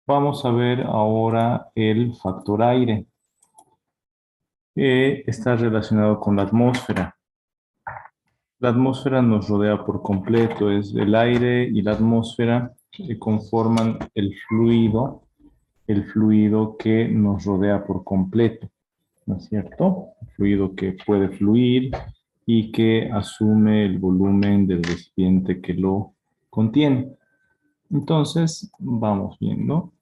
Vamos a ver ahora el factor aire. Está relacionado con la atmósfera. La atmósfera nos rodea por completo, es el aire y la atmósfera que conforman el fluido que nos rodea por completo, ¿no es cierto? El fluido que puede fluir y que asume el volumen del recipiente que lo contiene. Entonces, vamos viendo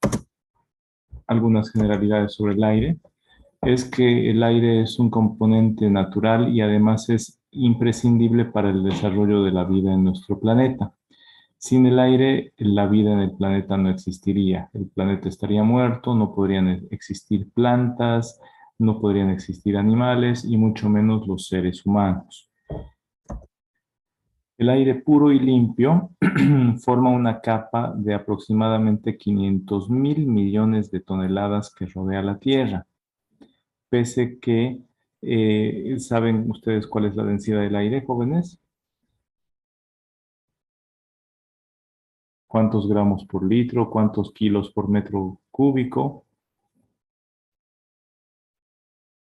algunas generalidades sobre el aire. Es que el aire es un componente natural y además es imprescindible para el desarrollo de la vida en nuestro planeta. Sin el aire, la vida en el planeta no existiría. El planeta estaría muerto, no podrían existir plantas, no podrían existir animales y mucho menos los seres humanos. El aire puro y limpio forma una capa de aproximadamente 500.000 millones de toneladas que rodea la Tierra. Pese que, ¿saben ustedes cuál es la densidad del aire, jóvenes? ¿Cuántos gramos por litro? ¿Cuántos kilos por metro cúbico?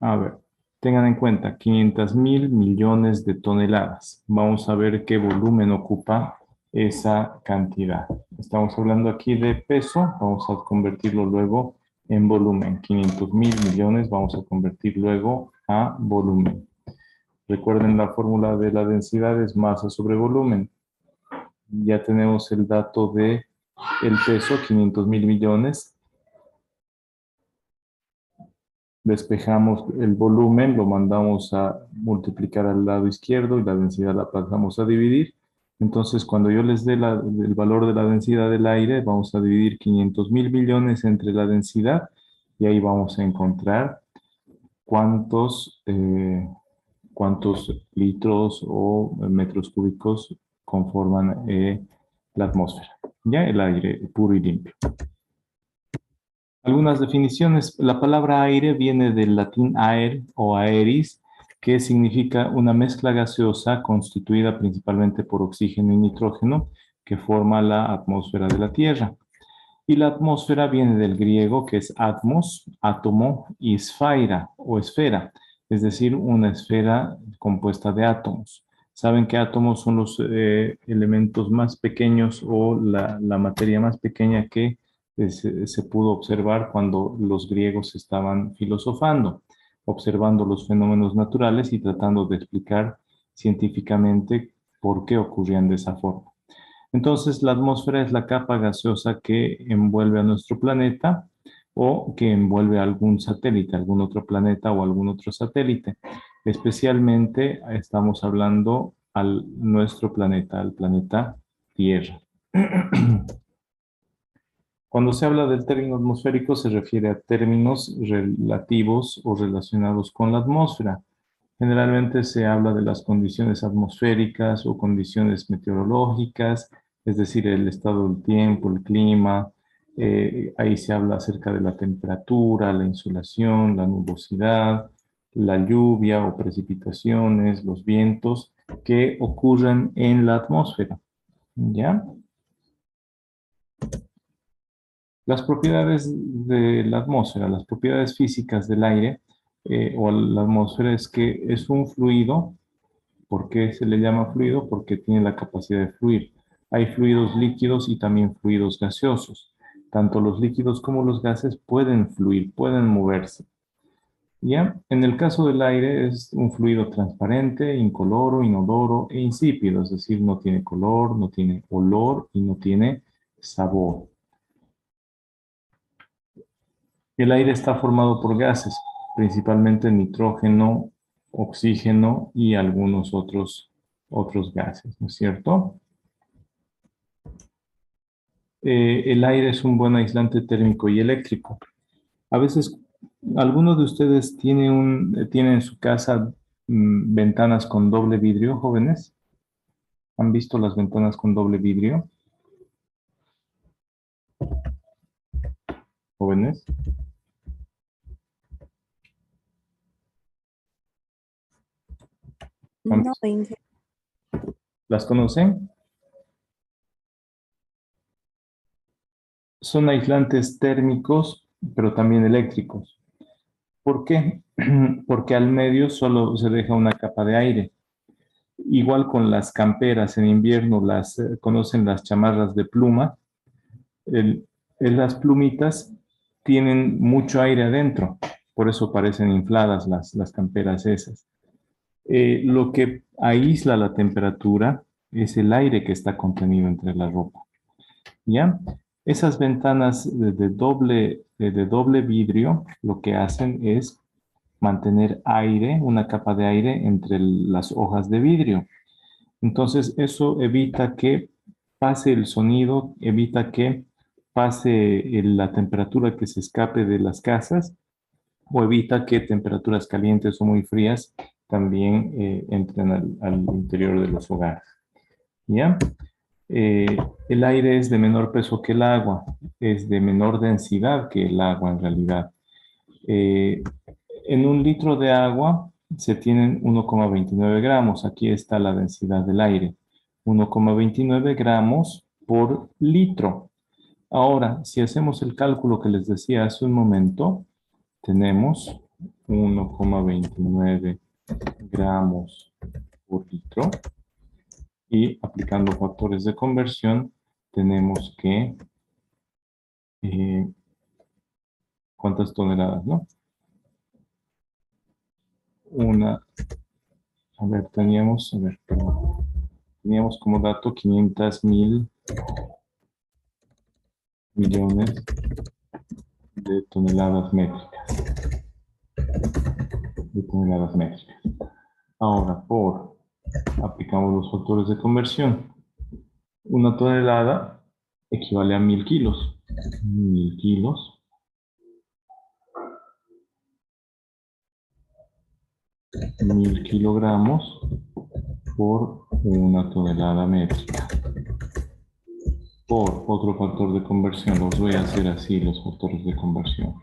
A ver, tengan en cuenta 500.000 millones de toneladas. Vamos a ver qué volumen ocupa esa cantidad. Estamos hablando aquí de peso, vamos a convertirlo luego en volumen. 500.000 millones vamos a convertir luego a volumen. Recuerden la fórmula de la densidad es masa sobre volumen. Ya tenemos el dato de el peso, 500.000 millones. Despejamos el volumen, lo mandamos a multiplicar al lado izquierdo y la densidad la pasamos a dividir. Entonces, cuando yo les dé el valor de la densidad del aire, vamos a dividir 500.000 millones entre la densidad y ahí vamos a encontrar cuántos, cuántos litros o metros cúbicos conforman la atmósfera, ya el aire puro y limpio. Algunas definiciones. La palabra aire viene del latín aer o aeris, que significa una mezcla gaseosa constituida principalmente por oxígeno y nitrógeno que forma la atmósfera de la Tierra. Y la atmósfera viene del griego que es atmos, átomo, y esfera o esfera, es decir, una esfera compuesta de átomos. Saben que átomos son los elementos más pequeños o la materia más pequeña que se pudo observar cuando los griegos estaban filosofando, observando los fenómenos naturales y tratando de explicar científicamente por qué ocurrían de esa forma. Entonces, la atmósfera es la capa gaseosa que envuelve a nuestro planeta o que envuelve a algún satélite, algún otro planeta o algún otro satélite. Especialmente estamos hablando al nuestro planeta, al planeta Tierra. Cuando se habla del término atmosférico se refiere a términos relativos o relacionados con la atmósfera. Generalmente se habla de las condiciones atmosféricas o condiciones meteorológicas, es decir, el estado del tiempo, el clima. Ahí se habla acerca de la temperatura, la insolación, la nubosidad, la lluvia o precipitaciones, los vientos que ocurren en la atmósfera. ¿Ya? Las propiedades de la atmósfera, las propiedades físicas del aire o la atmósfera es que es un fluido. ¿Por qué se le llama fluido? Porque tiene la capacidad de fluir. Hay fluidos líquidos y también fluidos gaseosos. Tanto los líquidos como los gases pueden fluir, pueden moverse. ¿Ya? En el caso del aire es un fluido transparente, incoloro, inodoro e insípido, es decir, no tiene color, no tiene olor y no tiene sabor. El aire está formado por gases, principalmente nitrógeno, oxígeno y algunos otros gases, ¿no es cierto? El aire es un buen aislante térmico y eléctrico. A veces, algunos de ustedes tienen en su casa ventanas con doble vidrio, jóvenes. ¿Han visto las ventanas con doble vidrio, jóvenes? ¿Han No, visto? ¿Las conocen? son aislantes térmicos, pero también eléctricos. ¿Por qué? Porque al medio solo se deja una capa de aire. Igual con las camperas en invierno, conocen las chamarras de pluma. El- las plumitas tienen mucho aire adentro, por eso parecen infladas las camperas esas. Lo que aísla la temperatura es el aire que está contenido entre la ropa. ¿Ya? Esas ventanas de doble vidrio lo que hacen es mantener aire, una capa de aire entre las hojas de vidrio. Entonces, eso evita que pase el sonido, evita que pase la temperatura que se escape de las casas o evita que temperaturas calientes o muy frías también entren al interior de los hogares. ¿Ya? Eh, el aire es de menor peso que el agua, es de menor densidad que el agua en realidad. Eh, en un litro de agua se tienen 1,29 gramos. Aquí está la densidad del aire. 1,29 gramos por litro. Ahora, si hacemos el cálculo que les decía hace un momento, tenemos 1,29 gramos por litro y aplicando factores de conversión tenemos que, eh, ¿cuántas toneladas, no? Una, a ver, perdón. Teníamos como dato 500.000 millones de toneladas métricas. Ahora, aplicamos los factores de conversión. Una tonelada equivale a 1.000 kilos. 1.000 kilos, 1.000 kilogramos por una tonelada métrica. Por otro factor de conversión, los voy a hacer así, los factores de conversión.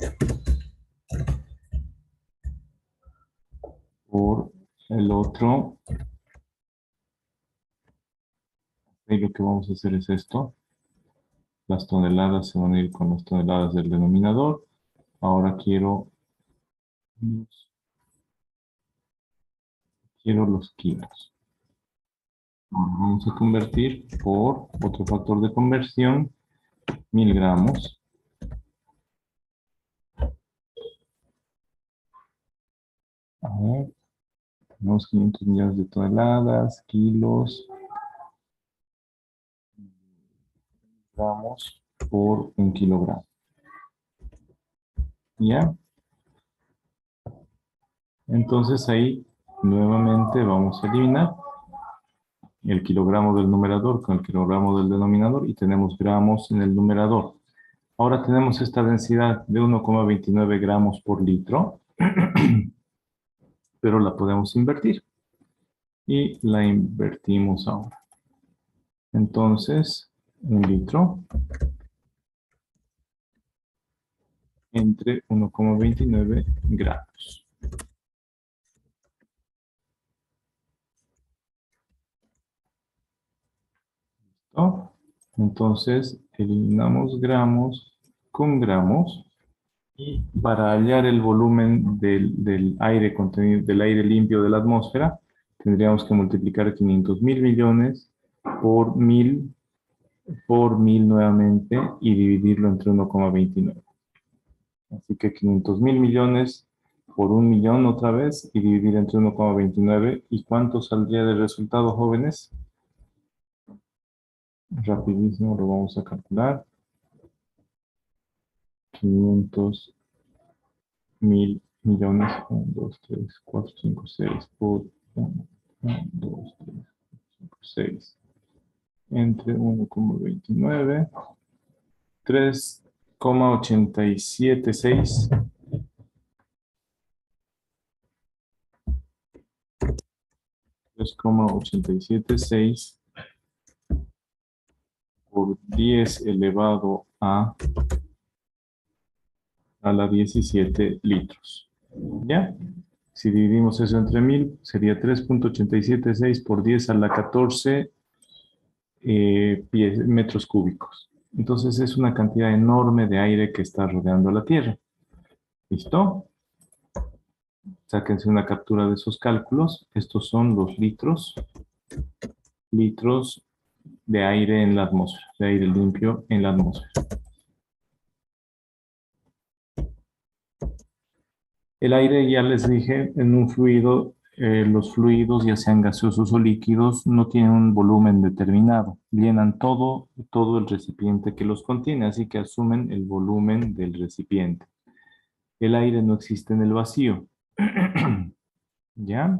Por el otro, y lo que vamos a hacer es esto. Las toneladas se van a ir con las toneladas del denominador. Ahora quiero los kilos. Ahora vamos a convertir por otro factor de conversión, 1.000 gramos. A ver, tenemos 500 millones de toneladas, kilos, gramos por un kilogramo. ¿Ya? Entonces ahí nuevamente vamos a eliminar el kilogramo del numerador con el kilogramo del denominador y tenemos gramos en el numerador. Ahora tenemos esta densidad de 1,29 gramos por litro, pero la podemos invertir. Y la invertimos ahora. Entonces, un litro entre 1,29 gramos. ¿Listo? Entonces, eliminamos gramos con gramos. Y para hallar el volumen del aire contenido, del aire limpio de la atmósfera, tendríamos que multiplicar 500.000 millones por 1.000 nuevamente y dividirlo entre 1,29. Así que 500.000 millones por 1.000.000 otra vez y dividir entre 1,29. ¿Y cuánto saldría de resultado, jóvenes? Rapidísimo lo vamos a calcular. 500.000 millones, 1, 2, 3, 4, 5, 6, por 1, 2, 3, 5, 6, entre 1,29, 3,876, 3,876 por 10 elevado a la 17 litros. ¿Ya? Si dividimos eso entre 1.000, sería 3,876 por 10 a la 14 metros cúbicos. Entonces es una cantidad enorme de aire que está rodeando la Tierra. ¿Listo? Sáquense una captura de esos cálculos. Estos son los litros de aire en la atmósfera, de aire limpio en la atmósfera. El aire, ya les dije, en un fluido, los fluidos, ya sean gaseosos o líquidos, no tienen un volumen determinado. Llenan todo el recipiente que los contiene, así que asumen el volumen del recipiente. El aire no existe en el vacío. ¿Ya?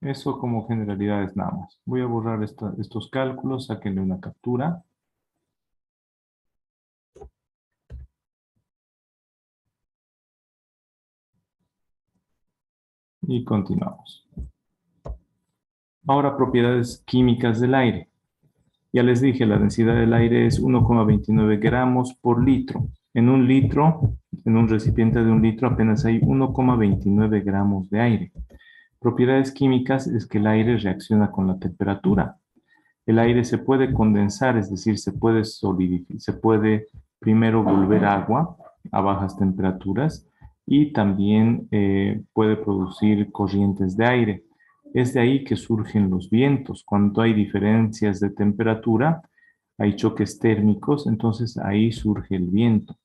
Eso como generalidades nada más. Voy a borrar estos cálculos, sáquenle una captura y continuamos. Ahora, propiedades químicas del aire. Ya les dije, la densidad del aire es 1,29 gramos por litro. En un litro, en un recipiente de un litro, apenas hay 1,29 gramos de aire. Propiedades químicas es que el aire reacciona con la temperatura. El aire se puede condensar, es decir, se puede solidificar, se puede primero volver agua a bajas temperaturas y también puede producir corrientes de aire. Es de ahí que surgen los vientos. Cuando hay diferencias de temperatura, hay choques térmicos, entonces ahí surge el viento.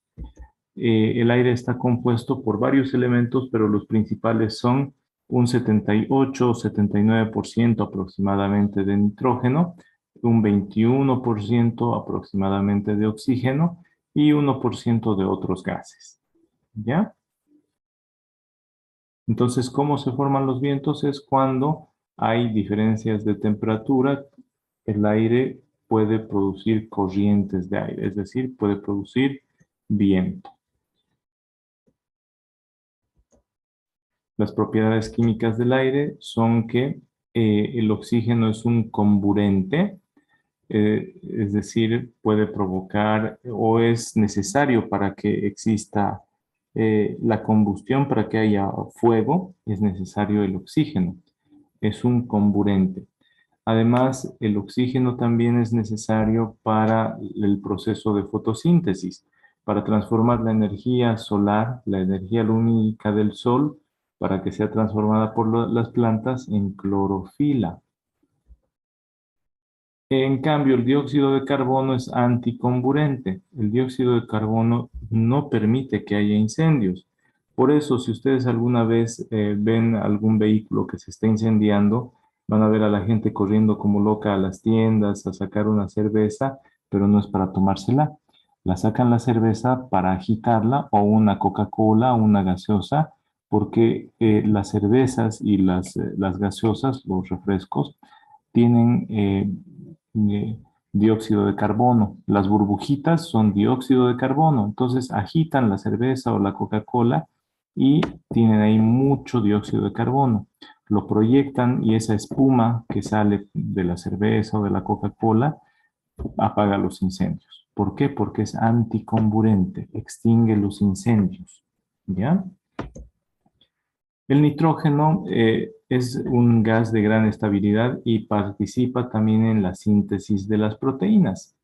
El aire está compuesto por varios elementos, pero los principales son un 78 o 79% aproximadamente de nitrógeno, un 21% aproximadamente de oxígeno y 1% de otros gases. ¿Ya? Entonces, ¿cómo se forman los vientos? Es cuando hay diferencias de temperatura, el aire puede producir corrientes de aire, es decir, puede producir viento. Las propiedades químicas del aire son que el oxígeno es un comburente, es decir, puede provocar o es necesario para que exista la combustión, para que haya fuego, es necesario el oxígeno. Es un comburente. Además, el oxígeno también es necesario para el proceso de fotosíntesis, para transformar la energía solar, la energía lumínica del sol, para que sea transformada por las plantas en clorofila. En cambio, el dióxido de carbono es anticomburente. El dióxido de carbono no permite que haya incendios. Por eso, si ustedes alguna vez ven algún vehículo que se está incendiando, van a ver a la gente corriendo como loca a las tiendas a sacar una cerveza, pero no es para tomársela. La sacan la cerveza para agitarla o una Coca-Cola o una gaseosa, porque las cervezas y las gaseosas, los refrescos, tienen dióxido de carbono. Las burbujitas son dióxido de carbono. Entonces agitan la cerveza o la Coca-Cola y tienen ahí mucho dióxido de carbono. Lo proyectan y esa espuma que sale de la cerveza o de la Coca-Cola apaga los incendios. ¿Por qué? Porque es anticomburente, extingue los incendios. ¿Ya? El nitrógeno es un gas de gran estabilidad y participa también en la síntesis de las proteínas.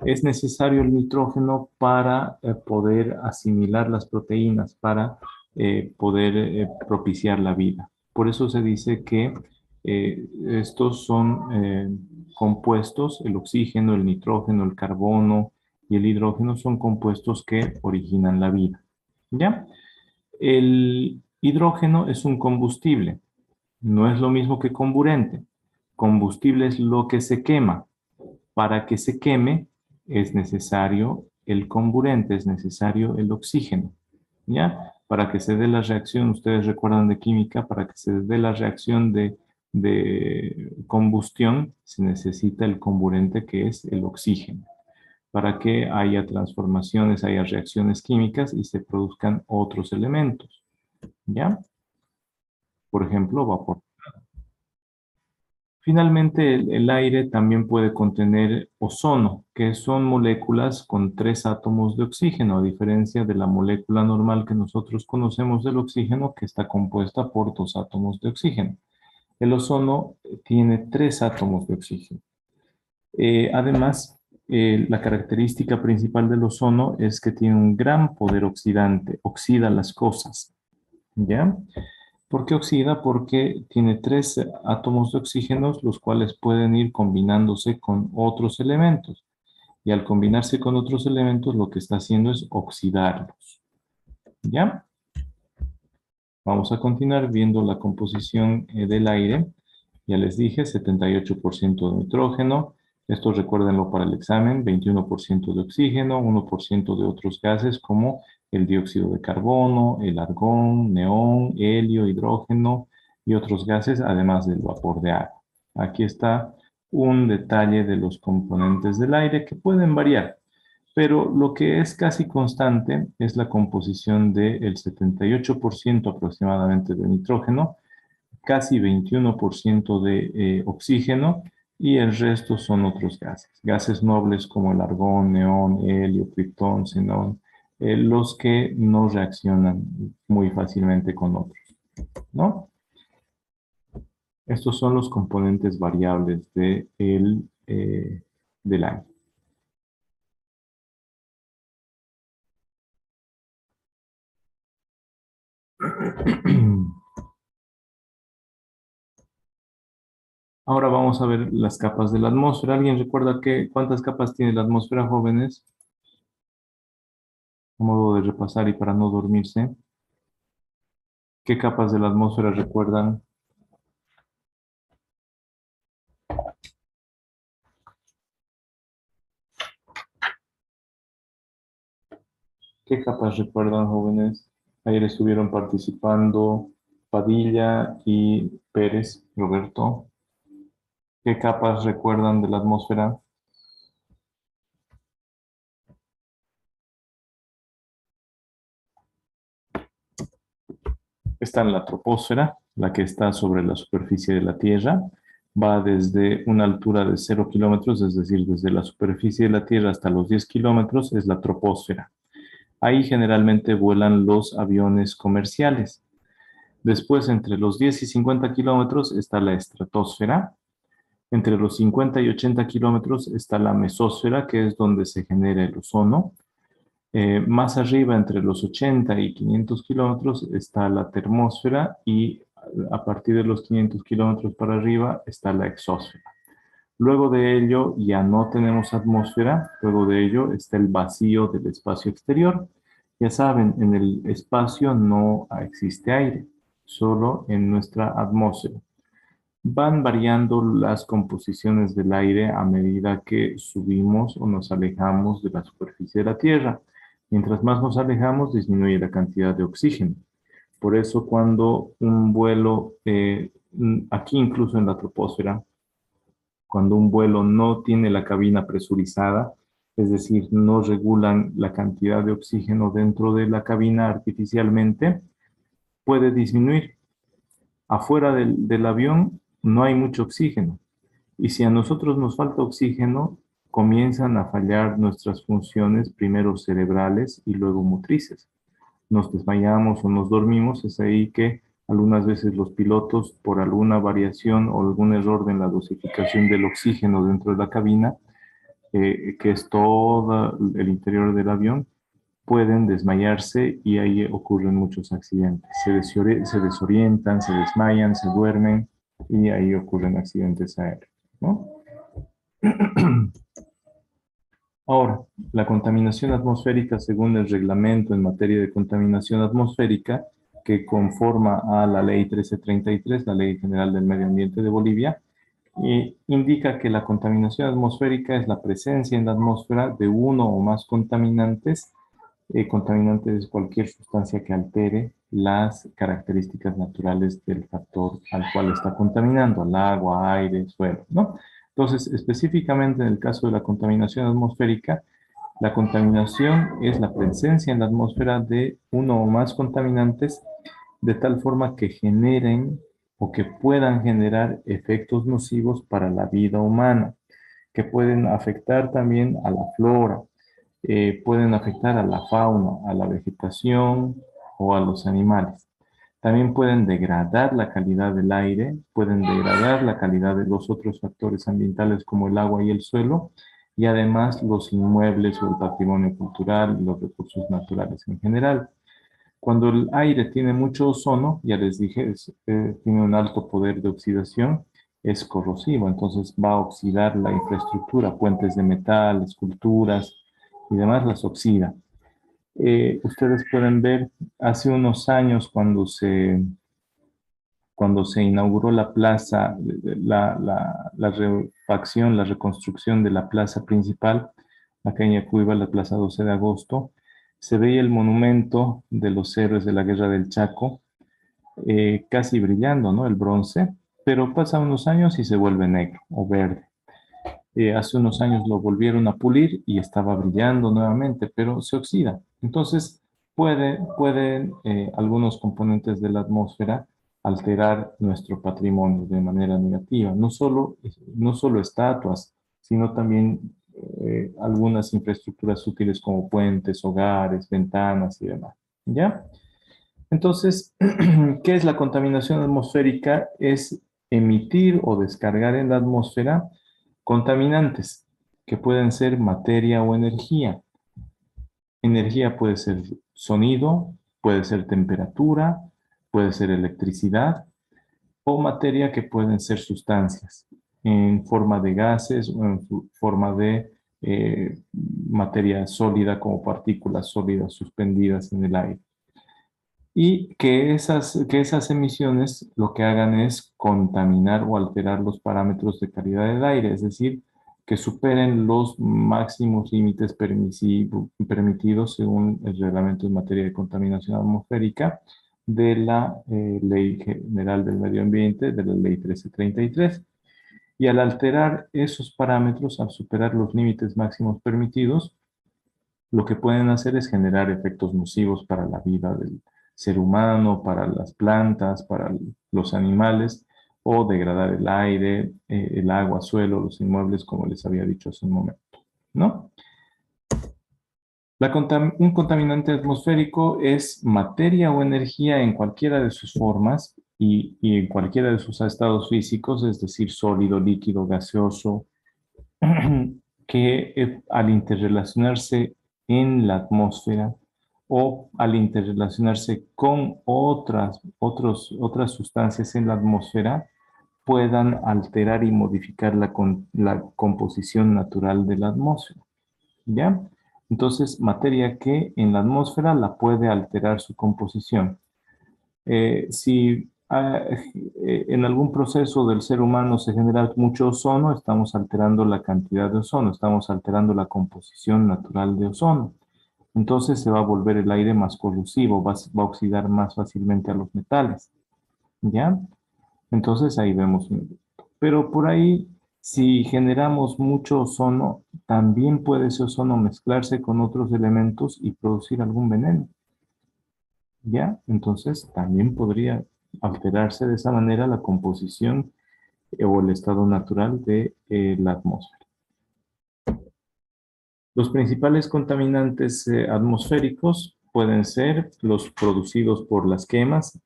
Es necesario el nitrógeno para poder asimilar las proteínas, para poder propiciar la vida. Por eso se dice que estos son compuestos, el oxígeno, el nitrógeno, el carbono y el hidrógeno son compuestos que originan la vida. ¿Ya? El hidrógeno es un combustible, no es lo mismo que comburente. Combustible es lo que se quema. Para que se queme es necesario el comburente, es necesario el oxígeno. ¿Ya? Para que se dé la reacción, ustedes recuerdan de química, para que se dé la reacción de combustión se necesita el comburente que es el oxígeno, para que haya transformaciones, haya reacciones químicas y se produzcan otros elementos. ¿Ya? Por ejemplo, vapor. Finalmente, el aire también puede contener ozono, que son moléculas con 3 átomos de oxígeno, a diferencia de la molécula normal que nosotros conocemos del oxígeno, que está compuesta por 2 átomos de oxígeno. El ozono tiene 3 átomos de oxígeno. Además, La característica principal del ozono es que tiene un gran poder oxidante, oxida las cosas, ¿ya? ¿Por qué oxida? Porque tiene tres átomos de oxígeno, los cuales pueden ir combinándose con otros elementos. Y al combinarse con otros elementos, lo que está haciendo es oxidarlos, ¿ya? Vamos a continuar viendo la composición del aire. Ya les dije, 78% de nitrógeno. Esto recuérdenlo para el examen, 21% de oxígeno, 1% de otros gases como el dióxido de carbono, el argón, neón, helio, hidrógeno y otros gases, además del vapor de agua. Aquí está un detalle de los componentes del aire que pueden variar. Pero lo que es casi constante es la composición del 78% aproximadamente de nitrógeno, casi 21% de oxígeno y el resto son otros gases. Gases nobles como el argón, neón, helio, criptón, xenón, los que no reaccionan muy fácilmente con otros, ¿no? Estos son los componentes variables del aire. Ahora vamos a ver las capas de la atmósfera. ¿Alguien recuerda cuántas capas tiene la atmósfera, jóvenes? A modo de repasar y para no dormirse. ¿Qué capas de la atmósfera recuerdan? ¿Qué capas recuerdan, jóvenes? Ayer estuvieron participando Padilla y Pérez, Roberto. ¿Qué capas recuerdan de la atmósfera? Está en la troposfera, la que está sobre la superficie de la Tierra. Va desde una altura de 0 kilómetros, es decir, desde la superficie de la Tierra hasta los 10 kilómetros, es la troposfera. Ahí generalmente vuelan los aviones comerciales. Después, entre los 10 y 50 kilómetros está la estratosfera. Entre los 50 y 80 kilómetros está la mesósfera, que es donde se genera el ozono. Más arriba, entre los 80 y 500 kilómetros, está la termósfera y a partir de los 500 kilómetros para arriba está la exósfera. Luego de ello ya no tenemos atmósfera, luego de ello está el vacío del espacio exterior. Ya saben, en el espacio no existe aire, solo en nuestra atmósfera. Van variando las composiciones del aire a medida que subimos o nos alejamos de la superficie de la Tierra. Mientras más nos alejamos, disminuye la cantidad de oxígeno. Por eso cuando un vuelo, aquí incluso en la troposfera, cuando un vuelo no tiene la cabina presurizada, es decir, no regulan la cantidad de oxígeno dentro de la cabina artificialmente, puede disminuir. Afuera del avión no hay mucho oxígeno. Y si a nosotros nos falta oxígeno, comienzan a fallar nuestras funciones, primero cerebrales y luego motrices. Nos desmayamos o nos dormimos, es ahí que algunas veces los pilotos, por alguna variación o algún error en la dosificación del oxígeno dentro de la cabina, que es todo el interior del avión, pueden desmayarse y ahí ocurren muchos accidentes. Se desorientan, se desmayan, se duermen y ahí ocurren accidentes aéreos, ¿no? Ahora, la contaminación atmosférica, según el reglamento en materia de contaminación atmosférica, que conforma a la Ley 1333, la Ley General del Medio Ambiente de Bolivia, indica que la contaminación atmosférica es la presencia en la atmósfera de uno o más contaminantes. Contaminante es cualquier sustancia que altere las características naturales del factor al cual está contaminando, al agua, aire, suelo, ¿no? Entonces, específicamente en el caso de la contaminación atmosférica, la contaminación es la presencia en la atmósfera de uno o más contaminantes de tal forma que generen o que puedan generar efectos nocivos para la vida humana, que pueden afectar también a la flora, pueden afectar a la fauna, a la vegetación o a los animales. También pueden degradar la calidad del aire, pueden degradar la calidad de los otros factores ambientales como el agua y el suelo, y además los inmuebles o el patrimonio cultural y los recursos naturales en general. Cuando el aire tiene mucho ozono, ya les dije, tiene un alto poder de oxidación, es corrosivo, entonces va a oxidar la infraestructura, puentes de metal, esculturas y demás las oxida. Ustedes pueden ver hace unos años cuando se inauguró la plaza, la refacción, la reconstrucción de la plaza principal, acá en Yacuiba, la plaza 12 de agosto, se veía el monumento de los héroes de la Guerra del Chaco, casi brillando, ¿no? El bronce, pero pasan unos años y se vuelve negro o verde. Hace unos años lo volvieron a pulir y estaba brillando nuevamente, pero se oxida. Entonces, pueden algunos componentes de la atmósfera alterar nuestro patrimonio de manera negativa. No solo estatuas, sino también algunas infraestructuras útiles como puentes, hogares, ventanas y demás. ¿Ya? Entonces, ¿qué es la contaminación atmosférica? Es emitir o descargar en la atmósfera contaminantes que pueden ser materia o energía. Energía puede ser sonido, puede ser temperatura, puede ser electricidad o materia que pueden ser sustancias en forma de gases o en forma de materia sólida como partículas sólidas suspendidas en el aire. Y que esas emisiones lo que hagan es contaminar o alterar los parámetros de calidad del aire, es decir, que superen los máximos límites permitidos según el reglamento en materia de contaminación atmosférica de la Ley General del Medio Ambiente, de la Ley 1333. Y al alterar esos parámetros, al superar los límites máximos permitidos, lo que pueden hacer es generar efectos nocivos para la vida del ser humano, para las plantas, para los animales, o degradar el aire, el agua, suelo, los inmuebles, como les había dicho hace un momento, ¿no? Un contaminante atmosférico es materia o energía en cualquiera de sus formas y en cualquiera de sus estados físicos, es decir, sólido, líquido, gaseoso, que al interrelacionarse en la atmósfera o al interrelacionarse con otras sustancias en la atmósfera, puedan alterar y modificar la composición natural de la atmósfera. ¿Ya? Entonces, materia que en la atmósfera la puede alterar su composición. Si en algún proceso del ser humano se genera mucho ozono, estamos alterando la cantidad de ozono, estamos alterando la composición natural de ozono. Entonces se va a volver el aire más corrosivo, va a oxidar más fácilmente a los metales. ¿Ya? Entonces ahí vemos un efecto. Pero por ahí, si generamos mucho ozono, también puede ese ozono mezclarse con otros elementos y producir algún veneno. ¿Ya? Entonces también podría alterarse de esa manera la composición o el estado natural de la atmósfera. Los principales contaminantes atmosféricos pueden ser los producidos por las quemas,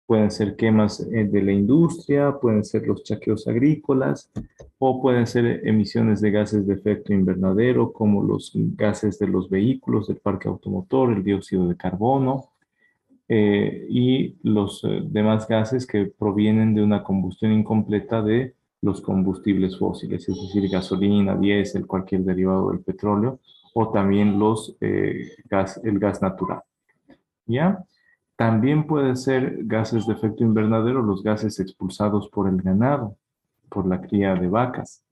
pueden ser quemas de la industria, pueden ser los chaqueos agrícolas o pueden ser emisiones de gases de efecto invernadero como los gases de los vehículos, del parque automotor, el dióxido de carbono y los demás gases que provienen de una combustión incompleta de los combustibles fósiles, es decir, gasolina, diésel, cualquier derivado del petróleo, o también el gas natural. ¿Ya? También pueden ser gases de efecto invernadero los gases expulsados por el ganado, por la cría de vacas.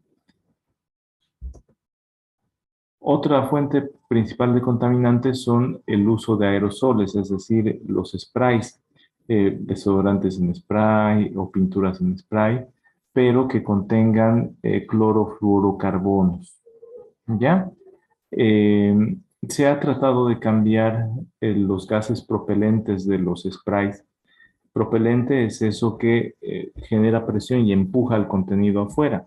Otra fuente principal de contaminantes son el uso de aerosoles, es decir, los sprays, desodorantes en spray o pinturas en spray, pero que contengan clorofluorocarbonos. ¿Ya? Se ha tratado de cambiar los gases propelentes de los sprays. Propelente es eso que genera presión y empuja el contenido afuera.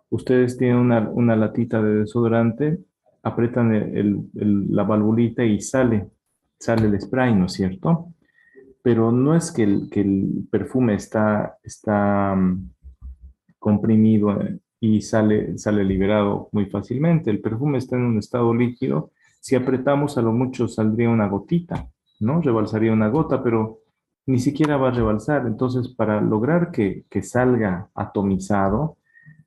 Ustedes tienen una latita de desodorante, aprietan la valvulita y sale el spray, ¿no es cierto? Pero no es que el perfume está comprimido y sale liberado muy fácilmente. El perfume está en un estado líquido. Si apretamos, a lo mucho saldría una gotita, ¿no? Rebalsaría una gota, pero ni siquiera va a rebalsar. Entonces, para lograr que salga atomizado,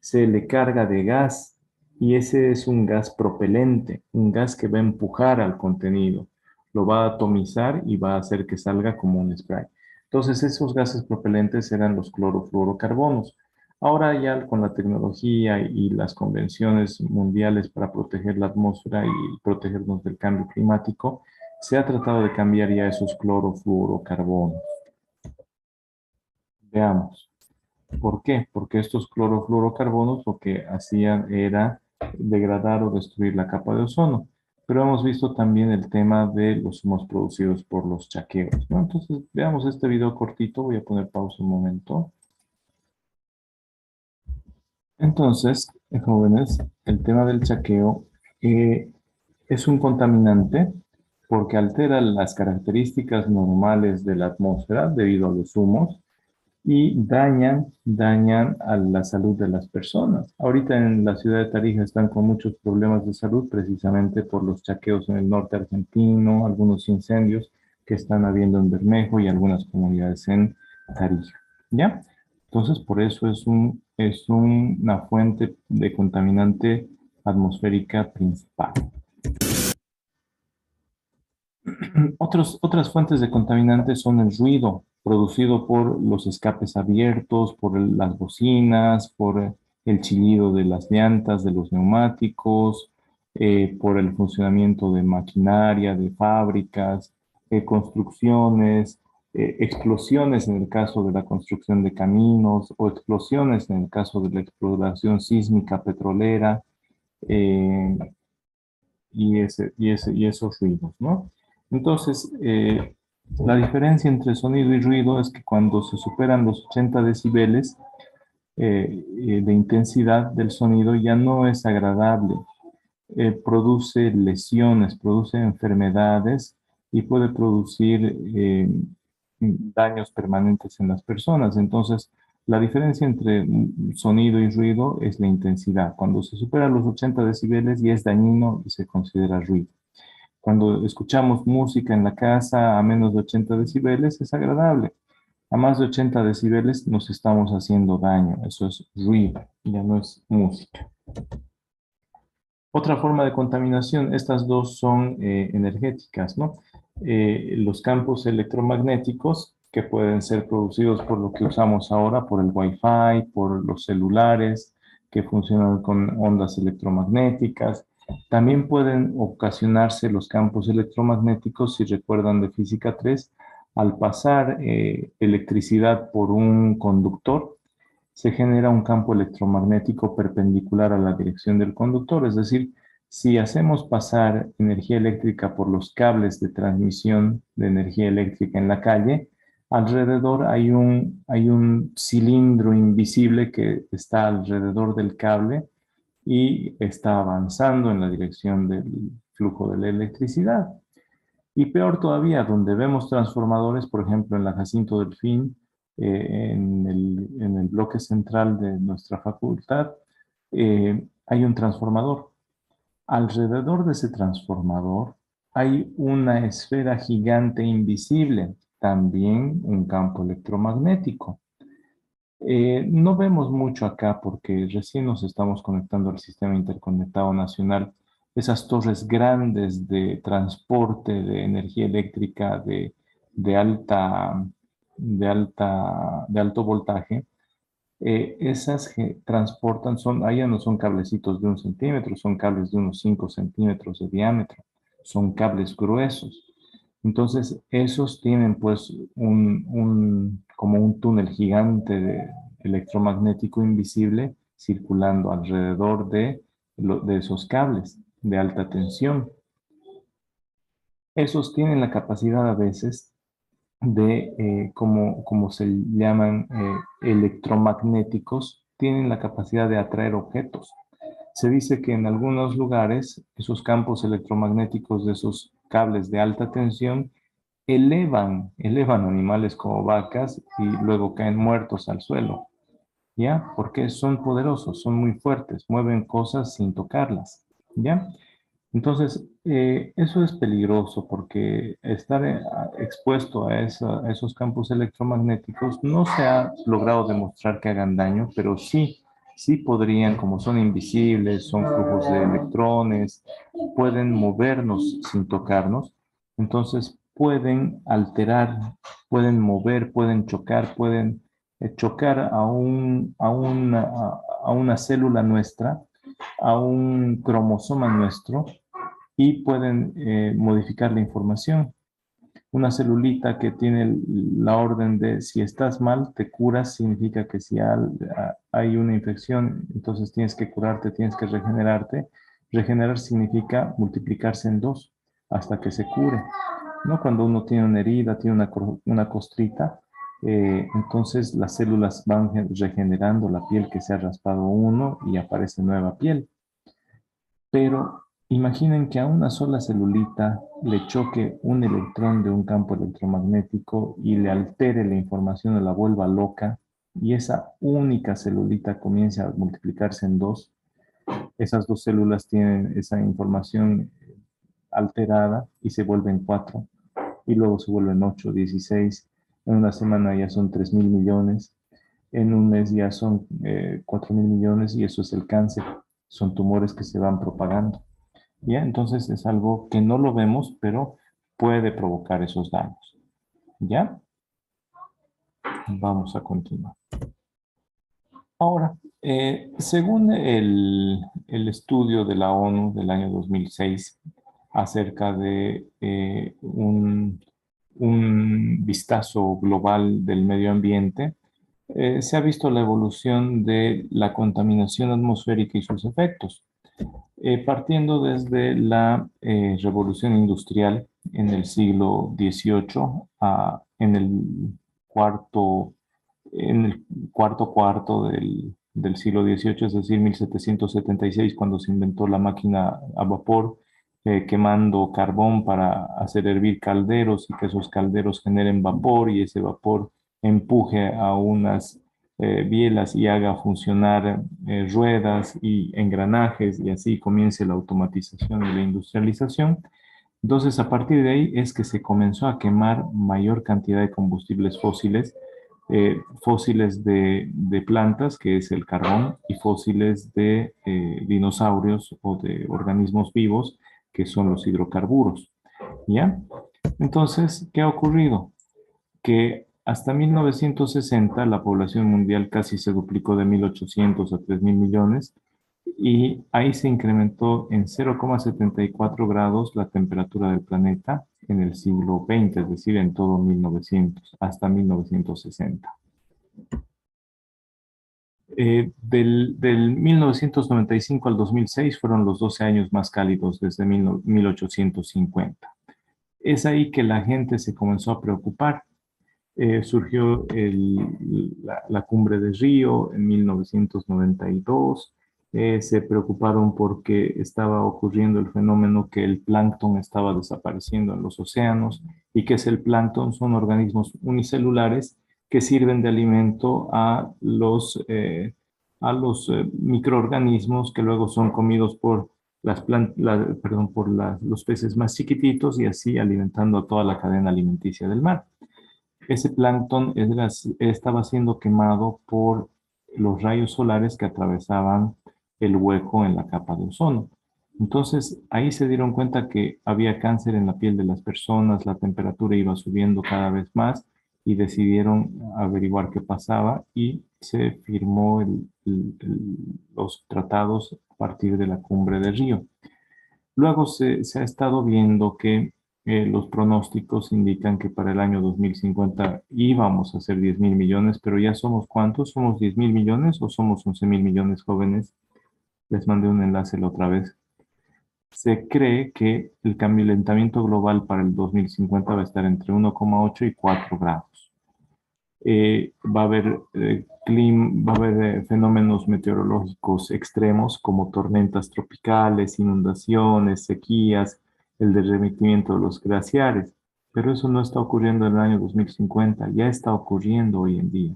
se le carga de gas y ese es un gas propelente, un gas que va a empujar al contenido, lo va a atomizar y va a hacer que salga como un spray. Entonces, esos gases propelentes eran los clorofluorocarbonos. Ahora ya con la tecnología y las convenciones mundiales para proteger la atmósfera y protegernos del cambio climático, se ha tratado de cambiar ya esos clorofluorocarbonos. Veamos. ¿Por qué? Porque estos clorofluorocarbonos lo que hacían era degradar o destruir la capa de ozono. Pero hemos visto también el tema de los humos producidos por los chaqueos, ¿no? Entonces, veamos este video cortito. Voy a poner pausa un momento. Entonces, jóvenes, el tema del chaqueo es un contaminante porque altera las características normales de la atmósfera debido a los humos y dañan a la salud de las personas. Ahorita en la ciudad de Tarija están con muchos problemas de salud precisamente por los chaqueos en el norte argentino, algunos incendios que están habiendo en Bermejo y algunas comunidades en Tarija. ¿Ya? Entonces, por eso es una fuente de contaminante atmosférica principal. Otras fuentes de contaminantes son el ruido producido por los escapes abiertos, por las bocinas, por el chillido de las llantas, de los neumáticos, por el funcionamiento de maquinaria, de fábricas, construcciones, explosiones en el caso de la construcción de caminos o explosiones en el caso de la exploración sísmica petrolera. eh, y esos ruidos, ¿no? Entonces, la diferencia entre sonido y ruido es que cuando se superan los 80 decibeles de intensidad del sonido ya no es agradable, produce lesiones, produce enfermedades y puede producir daños permanentes en las personas. Entonces, la diferencia entre sonido y ruido es la intensidad. Cuando se supera los 80 decibeles ya es dañino y se considera ruido. Cuando escuchamos música en la casa a menos de 80 decibeles es agradable. A más de 80 decibeles nos estamos haciendo daño. Eso es ruido, ya no es música. Otra forma de contaminación, estas dos son energéticas, ¿no? Los campos electromagnéticos que pueden ser producidos por lo que usamos ahora, por el Wi-Fi, por los celulares que funcionan con ondas electromagnéticas. También pueden ocasionarse los campos electromagnéticos, si recuerdan de física 3, al pasar electricidad por un conductor se genera un campo electromagnético perpendicular a la dirección del conductor. Es decir, si hacemos pasar energía eléctrica por los cables de transmisión de energía eléctrica en la calle, alrededor hay un cilindro invisible que está alrededor del cable y está avanzando en la dirección del flujo de la electricidad. Y peor todavía, donde vemos transformadores, por ejemplo, en la Jacinto Delfín, en el bloque central de nuestra facultad, hay un transformador. Alrededor de ese transformador hay una esfera gigante invisible, también un campo electromagnético. No vemos mucho acá porque recién nos estamos conectando al sistema interconectado nacional. Esas torres grandes de transporte de energía eléctrica de alta, de alto voltaje, esas que transportan, allá no son cablecitos de 1 centímetro, son cables de unos 5 centímetros de diámetro, son cables gruesos. Entonces, esos tienen pues como un túnel gigante electromagnético invisible circulando alrededor de esos cables de alta tensión. Esos tienen la capacidad a veces de, como se llaman electromagnéticos, tienen la capacidad de atraer objetos. Se dice que en algunos lugares esos campos electromagnéticos de esos cables de alta tensión elevan animales como vacas y luego caen muertos al suelo. ¿ya? Porque son poderosos, son muy fuertes, mueven cosas sin tocarlas, ¿ya? Entonces, eso es peligroso porque estar expuesto a esos campos electromagnéticos no se ha logrado demostrar que hagan daño, pero sí, sí podrían, como son invisibles, son flujos de electrones, pueden movernos sin tocarnos, entonces pueden alterar, pueden mover, pueden chocar, pueden chocar a una célula nuestra, a un cromosoma nuestro y pueden modificar la información. Una celulita que tiene la orden de si estás mal, te curas, significa que si hay una infección, entonces tienes que curarte, tienes que regenerarte. Regenerar significa multiplicarse en dos hasta que se cure, ¿no? Cuando uno tiene una herida, tiene una costrita, entonces las células van regenerando la piel que se ha raspado uno y aparece nueva piel. Pero imaginen que a una sola celulita le choque un electrón de un campo electromagnético y le altere la información o la vuelva loca y esa única celulita comience a multiplicarse en dos. Esas dos células tienen esa información alterada y se vuelven cuatro y luego se vuelven 8, 16. En una semana ya son 3.000 millones. En un mes ya son 4.000 millones y eso es el cáncer. Son tumores que se van propagando. ¿Ya? Entonces es algo que no lo vemos, pero puede provocar esos daños. ¿Ya? Vamos a continuar. Ahora, según el estudio de la ONU del año 2006 acerca de un vistazo global del medio ambiente, se ha visto la evolución de la contaminación atmosférica y sus efectos. Partiendo desde la revolución industrial en el siglo XVIII, cuarto, en el cuarto del siglo XVIII, es decir, 1776, cuando se inventó la máquina a vapor, quemando carbón para hacer hervir calderos y que esos calderos generen vapor y ese vapor empuje a unas bielas y haga funcionar ruedas y engranajes y así comience la automatización y la industrialización. Entonces, a partir de ahí es que se comenzó a quemar mayor cantidad de combustibles fósiles, fósiles de plantas, que es el carbón, y fósiles de dinosaurios o de organismos vivos, que son los hidrocarburos. ¿Ya? Entonces, ¿qué ha ocurrido? Que hasta 1960 la población mundial casi se duplicó de 1.800 a 3.000 millones y ahí se incrementó en 0,74 grados la temperatura del planeta en el siglo XX, es decir, en todo 1900, hasta 1960. Del 1995 al 2006 fueron los 12 años más cálidos desde 1850. Es ahí que la gente se comenzó a preocupar. Surgió la cumbre de Río en 1992. Se preocuparon porque estaba ocurriendo el fenómeno que el plancton estaba desapareciendo en los océanos. ¿Y qué es el plancton? Son organismos unicelulares que sirven de alimento a los microorganismos que luego son comidos por los peces más chiquititos y así alimentando a toda la cadena alimenticia del mar. Ese plancton estaba siendo quemado por los rayos solares que atravesaban el hueco en la capa de ozono. Entonces, ahí se dieron cuenta que había cáncer en la piel de las personas, la temperatura iba subiendo cada vez más y decidieron averiguar qué pasaba y se firmó los tratados a partir de la cumbre de Río. Luego se ha estado viendo que los pronósticos indican que para el año 2050 íbamos a ser 10.000 millones, pero ya somos ¿cuántos? ¿Somos 10.000 millones o somos 11.000 millones jóvenes? Les mandé un enlace la otra vez. Se cree que el calentamiento global para el 2050 va a estar entre 1,8 y 4 grados. Va a haber, va a haber fenómenos meteorológicos extremos como tormentas tropicales, inundaciones, sequías, el derretimiento de los glaciares. Pero eso no está ocurriendo en el año 2050, ya está ocurriendo hoy en día.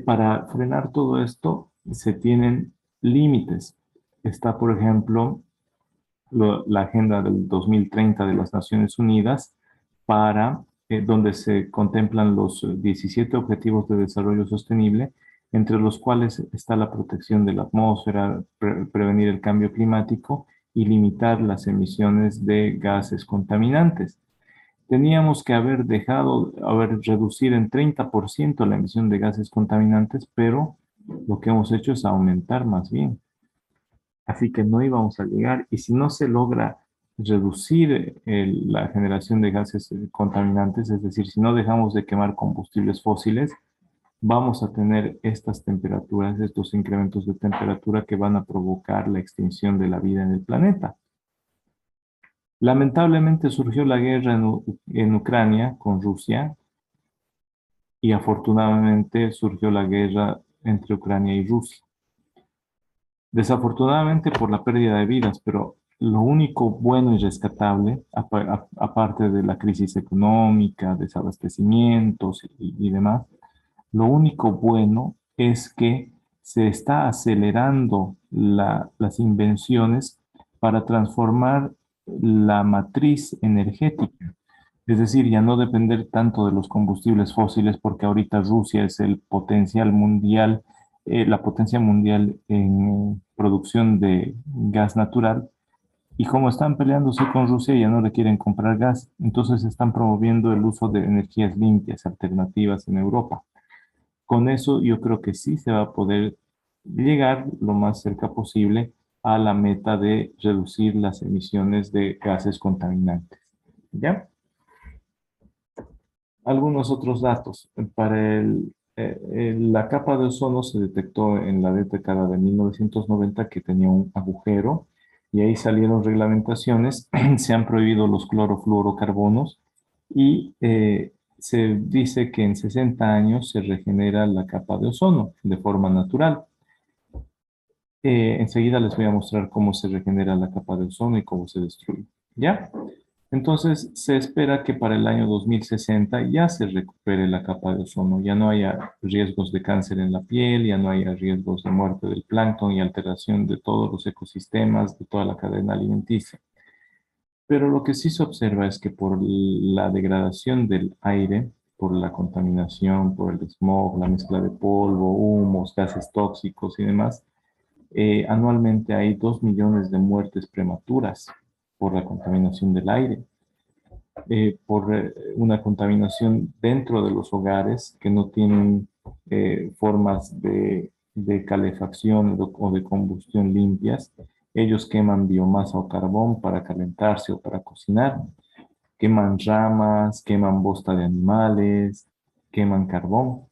Para frenar todo esto se tienen límites. Está, por ejemplo, la Agenda del 2030 de las Naciones Unidas, para, donde se contemplan los 17 Objetivos de Desarrollo Sostenible, entre los cuales está la protección de la atmósfera, prevenir el cambio climático y limitar las emisiones de gases contaminantes. Teníamos que haber reducdo en 30% la emisión de gases contaminantes, pero lo que hemos hecho es aumentar más bien. Así que no íbamos a llegar. Y si no se logra reducir la generación de gases contaminantes, es decir, si no dejamos de quemar combustibles fósiles, vamos a tener estas temperaturas, estos incrementos de temperatura que van a provocar la extinción de la vida en el planeta. Lamentablemente surgió la guerra en Ucrania con Rusia y afortunadamente surgió la guerra entre Ucrania y Rusia. Desafortunadamente por la pérdida de vidas, pero lo único bueno y rescatable, aparte de la crisis económica, desabastecimientos y demás, lo único bueno es que se está acelerando las invenciones para transformar la matriz energética. Es decir, ya no depender tanto de los combustibles fósiles, porque ahorita Rusia es el potencial mundial, la potencia mundial en producción de gas natural. Y como están peleándose con Rusia, ya no le quieren comprar gas, entonces están promoviendo el uso de energías limpias, alternativas en Europa. Con eso yo creo que sí se va a poder llegar lo más cerca posible a la meta de reducir las emisiones de gases contaminantes. ¿Ya? Algunos otros datos. La capa de ozono se detectó en la década de 1990 que tenía un agujero y ahí salieron reglamentaciones. Se han prohibido los clorofluorocarbonos y se dice que en 60 años se regenera la capa de ozono de forma natural. Enseguida les voy a mostrar cómo se regenera la capa de ozono y cómo se destruye. ¿Ya? Entonces, se espera que para el año 2060 ya se recupere la capa de ozono, ya no haya riesgos de cáncer en la piel, ya no haya riesgos de muerte del plancton y alteración de todos los ecosistemas, de toda la cadena alimenticia. Pero lo que sí se observa es que por la degradación del aire, por la contaminación, por el smog, la mezcla de polvo, humos, gases tóxicos y demás, anualmente hay 2 millones de muertes prematuras por la contaminación del aire, por una contaminación dentro de los hogares que no tienen formas de calefacción o de combustión limpias. Ellos queman biomasa o carbón para calentarse o para cocinar, queman ramas, queman bosta de animales, queman carbón.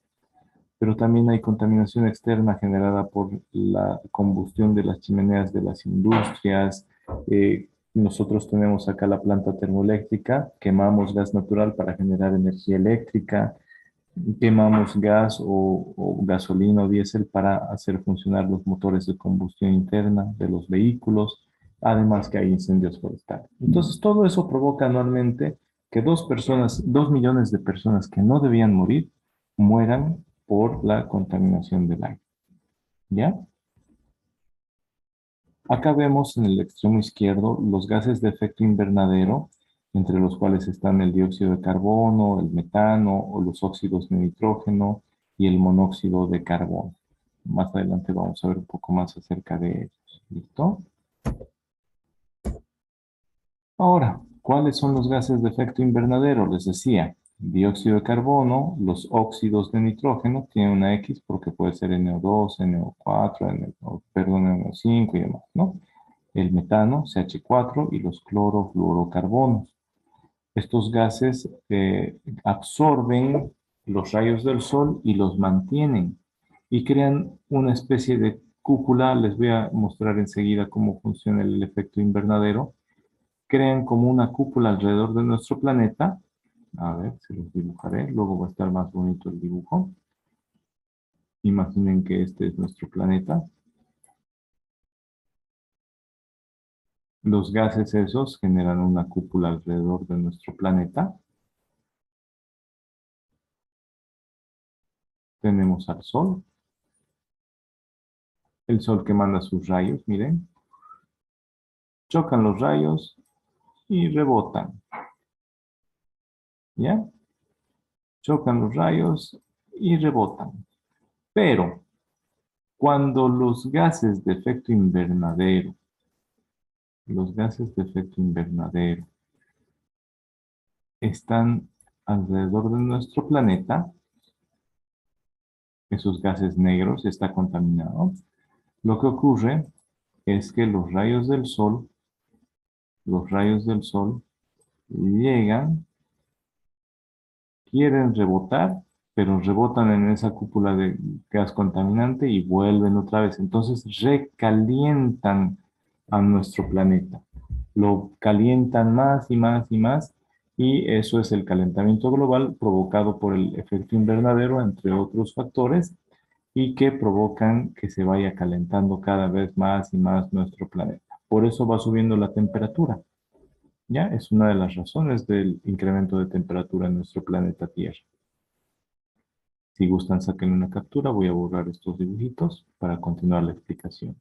Pero también hay contaminación externa generada por la combustión de las chimeneas de las industrias. Nosotros tenemos acá la planta termoeléctrica, quemamos gas natural para generar energía eléctrica, quemamos gas o gasolina o diésel para hacer funcionar los motores de combustión interna de los vehículos, además que hay incendios forestales. Entonces, todo eso provoca anualmente que 2 millones de personas que no debían morir, mueran por la contaminación del aire. ¿Ya? Acá vemos en el extremo izquierdo los gases de efecto invernadero, entre los cuales están el dióxido de carbono, el metano o los óxidos de nitrógeno y el monóxido de carbono. Más adelante vamos a ver un poco más acerca de ellos. ¿Listo? Ahora, ¿cuáles son los gases de efecto invernadero? Les decía, dióxido de carbono, los óxidos de nitrógeno, tienen una X porque puede ser NO2, NO4, perdón, NO5 y demás, ¿no? El metano, CH4 y los clorofluorocarbonos. Estos gases absorben los rayos del sol y los mantienen y crean una especie de cúpula. Les voy a mostrar enseguida cómo funciona el efecto invernadero. Crean como una cúpula alrededor de nuestro planeta. A ver, se los dibujaré. Luego va a estar más bonito el dibujo. Imaginen que este es nuestro planeta. Los gases esos generan una cúpula alrededor de nuestro planeta. tenemos al Sol. El Sol que manda sus rayos, miren. Chocan los rayos y rebotan. ¿Ya? Chocan los rayos y rebotan. Pero cuando los gases de efecto invernadero, están alrededor de nuestro planeta, esos gases negros, está contaminado, lo que ocurre es que los rayos del sol llegan, quieren rebotar, pero rebotan en esa cúpula de gas contaminante y vuelven otra vez. Entonces recalientan a nuestro planeta. Lo calientan más y más y más, y eso es el calentamiento global provocado por el efecto invernadero, entre otros factores, y que provocan que se vaya calentando cada vez más y más nuestro planeta. Por eso va subiendo la temperatura. ¿Ya? Es una de las razones del incremento de temperatura en nuestro planeta Tierra. Si gustan, saquen una captura. Voy a borrar estos dibujitos para continuar la explicación.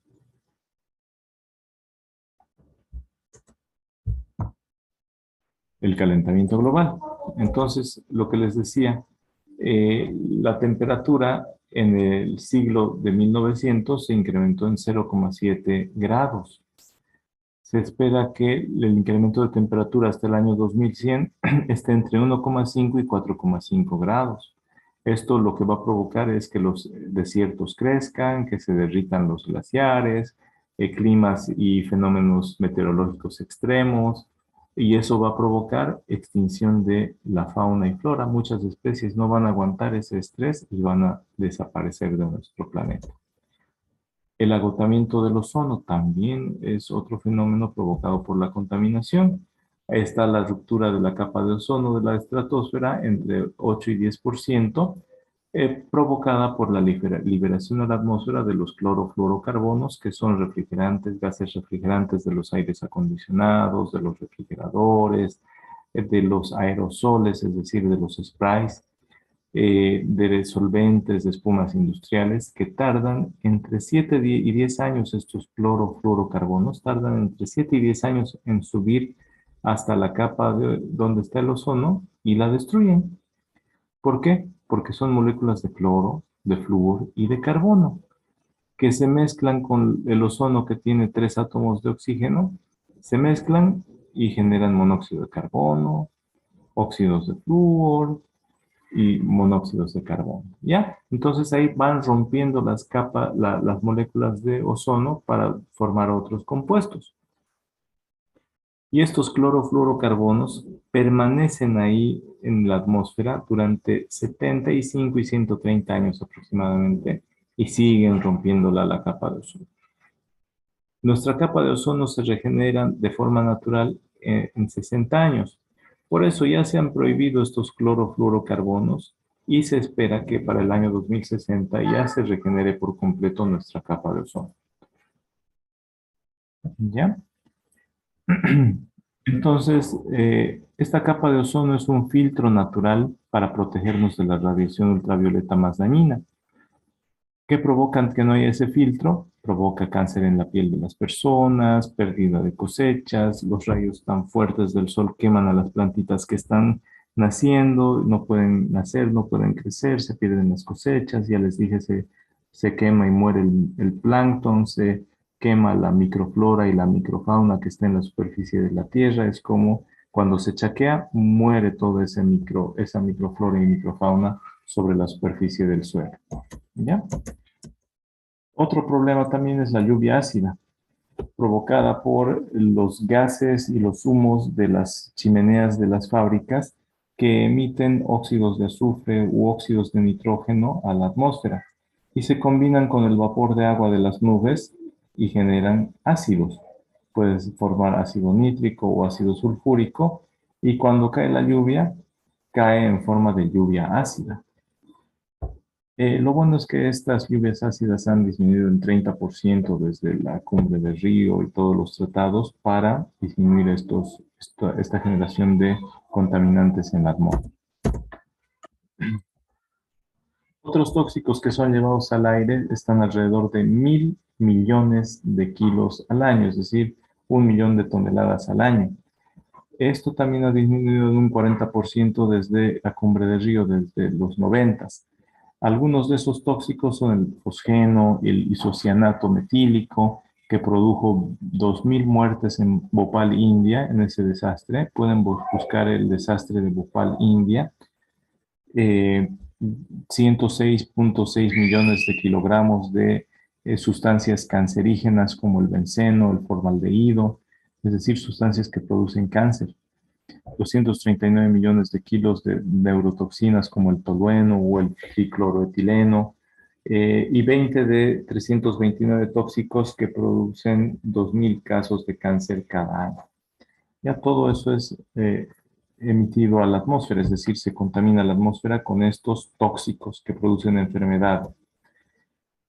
El calentamiento global. Entonces, lo que les decía, la temperatura en el siglo de 1900 se incrementó en 0,7 grados. Se espera que el incremento de temperatura hasta el año 2100 esté entre 1,5 y 4,5 grados. Esto lo que va a provocar es que los desiertos crezcan, que se derritan los glaciares, climas y fenómenos meteorológicos extremos, y eso va a provocar extinción de la fauna y flora. Muchas especies no van a aguantar ese estrés y van a desaparecer de nuestro planeta. El agotamiento del ozono también es otro fenómeno provocado por la contaminación. Ahí está la ruptura de la capa de ozono de la estratosfera entre 8 y 10%, provocada por la liberación a la atmósfera de los clorofluorocarbonos, que son refrigerantes, gases refrigerantes de los aires acondicionados, de los refrigeradores, de los aerosoles, es decir, de los sprays, de solventes, de espumas industriales, que tardan entre 7 y 10 años, estos clorofluorocarbonos, tardan entre 7 y 10 años en subir hasta la capa donde está el ozono y la destruyen. ¿Por qué? Porque son moléculas de cloro, de flúor y de carbono, que se mezclan con el ozono, que tiene 3 átomos de oxígeno, se mezclan y generan monóxido de carbono, óxidos de flúor y monóxidos de carbono, ¿ya? Entonces ahí van rompiendo las capas, las moléculas de ozono para formar otros compuestos. Y estos clorofluorocarbonos permanecen ahí en la atmósfera durante 75 y 130 años aproximadamente y siguen rompiendo la capa de ozono. Nuestra capa de ozono se regenera de forma natural en 60 años. Por eso ya se han prohibido estos clorofluorocarbonos y se espera que para el año 2060 ya se regenere por completo nuestra capa de ozono. ¿Ya? Entonces, esta capa de ozono es un filtro natural para protegernos de la radiación ultravioleta más dañina. ¿Qué provocan que no haya ese filtro? Provoca cáncer en la piel de las personas, pérdida de cosechas, los rayos tan fuertes del sol queman a las plantitas que están naciendo, no pueden nacer, no pueden crecer, se pierden las cosechas, ya les dije, se quema y muere el plancton, se quema la microflora y la microfauna que está en la superficie de la tierra. Es como cuando se chaquea, muere toda esa microflora y microfauna sobre la superficie del suelo. ¿Ya? Otro problema también es la lluvia ácida, provocada por los gases y los humos de las chimeneas de las fábricas, que emiten óxidos de azufre u óxidos de nitrógeno a la atmósfera y se combinan con el vapor de agua de las nubes y generan ácidos. Puede formar ácido nítrico o ácido sulfúrico, y cuando cae la lluvia, cae en forma de lluvia ácida. Lo bueno es que estas lluvias ácidas han disminuido en 30% desde la cumbre del río y todos los tratados para disminuir esta generación de contaminantes en la atmósfera. Otros tóxicos que son llevados al aire están alrededor de 1.000 millones de kilos al año, es decir, 1 millón de toneladas al año. Esto también ha disminuido en un 40% desde la cumbre de Río, desde los 90. Algunos de esos tóxicos son el fosgeno, el isocianato metílico, que produjo 2.000 muertes en Bhopal, India, en ese desastre. Pueden buscar el desastre de Bhopal, India. eh, 106,6 millones de kilogramos de sustancias cancerígenas como el benceno, el formaldehído, es decir, sustancias que producen cáncer. 239 millones de kilos de neurotoxinas como el tolueno o el tricloroetileno, y 20 de 329 tóxicos que producen 2.000 casos de cáncer cada año. Ya todo eso es emitido a la atmósfera, es decir, se contamina la atmósfera con estos tóxicos que producen enfermedad.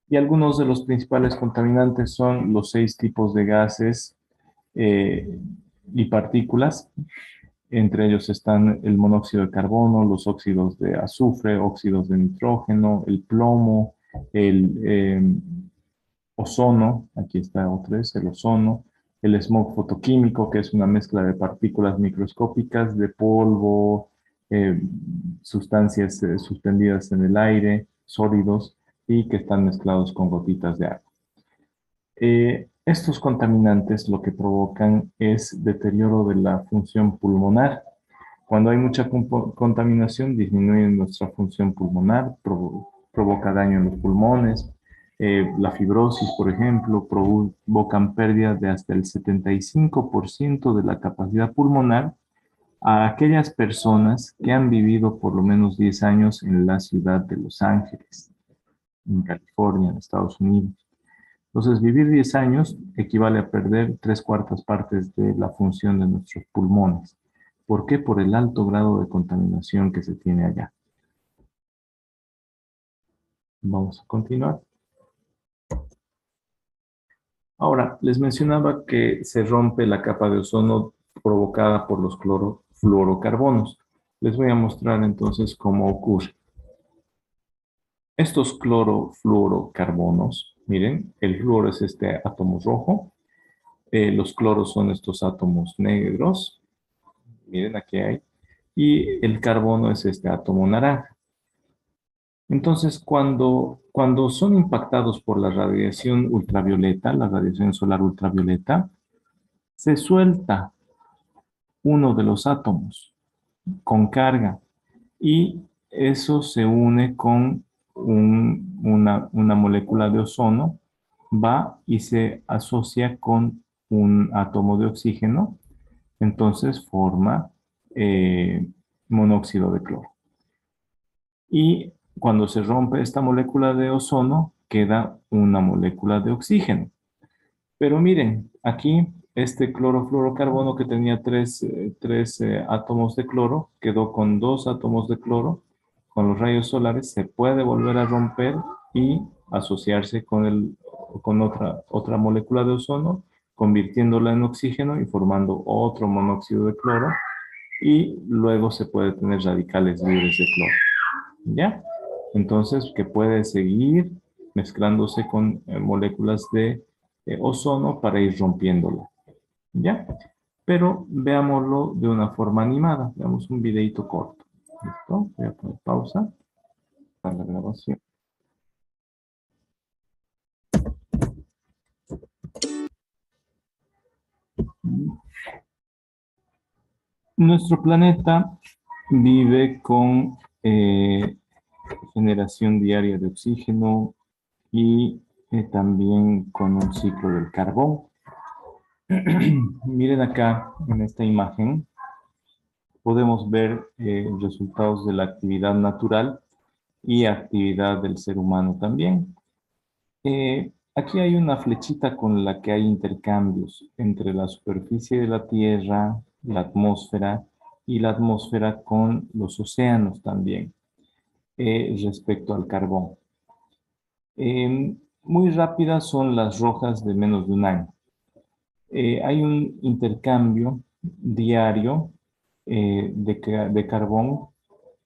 Y algunos de los principales contaminantes son los 6 tipos de gases eh, y partículas. Entre ellos están el monóxido de carbono, los óxidos de azufre, óxidos de nitrógeno, el plomo, el ozono, aquí está otra vez, el ozono, el smog fotoquímico, que es una mezcla de partículas microscópicas, de polvo, eh, sustancias suspendidas en el aire, sólidos, y que están mezclados con gotitas de agua. Estos contaminantes lo que provocan es deterioro de la función pulmonar. Cuando hay mucha contaminación, disminuye nuestra función pulmonar, provoca daño en los pulmones. La fibrosis, por ejemplo, provocan pérdida de hasta el 75% de la capacidad pulmonar a aquellas personas que han vivido por lo menos 10 años en la ciudad de Los Ángeles, en California, en Estados Unidos. Entonces, vivir 10 años equivale a perder 3/4 partes de la función de nuestros pulmones. ¿Por qué? Por el alto grado de contaminación que se tiene allá. Vamos a continuar. Ahora, les mencionaba que se rompe la capa de ozono provocada por los clorofluorocarbonos. Les voy a mostrar entonces cómo ocurre. Estos clorofluorocarbonos, miren, el fluoro es este átomo rojo, los cloros son estos átomos negros, miren aquí hay, y el carbono es este átomo naranja. Entonces, cuando son impactados por la radiación ultravioleta, la radiación solar ultravioleta, se suelta uno de los átomos con carga y eso se une con una molécula de ozono, va y se asocia con un átomo de oxígeno, entonces forma monóxido de cloro. Y cuando se rompe esta molécula de ozono, queda una molécula de oxígeno. Pero miren, aquí este clorofluorocarbono que tenía tres átomos de cloro, quedó con 2 átomos de cloro. Con los rayos solares se puede volver a romper y asociarse con otra molécula de ozono, convirtiéndola en oxígeno y formando otro monóxido de cloro. Y luego se puede tener radicales libres de cloro. ¿Ya? Entonces, que puede seguir mezclándose con moléculas de ozono para ir rompiéndolo. ¿Ya? Pero veámoslo de una forma animada. Veamos un videito corto. ¿Listo? Voy a poner pausa para la grabación. Nuestro planeta vive con generación diaria de oxígeno y también con un ciclo del carbón. Miren acá en esta imagen, podemos ver resultados de la actividad natural y actividad del ser humano también. Aquí hay una flechita con la que hay intercambios entre la superficie de la Tierra, la atmósfera y la atmósfera con los océanos también, respecto al carbón. Muy rápidas son las rojas de menos de un año. Hay un intercambio diario de carbón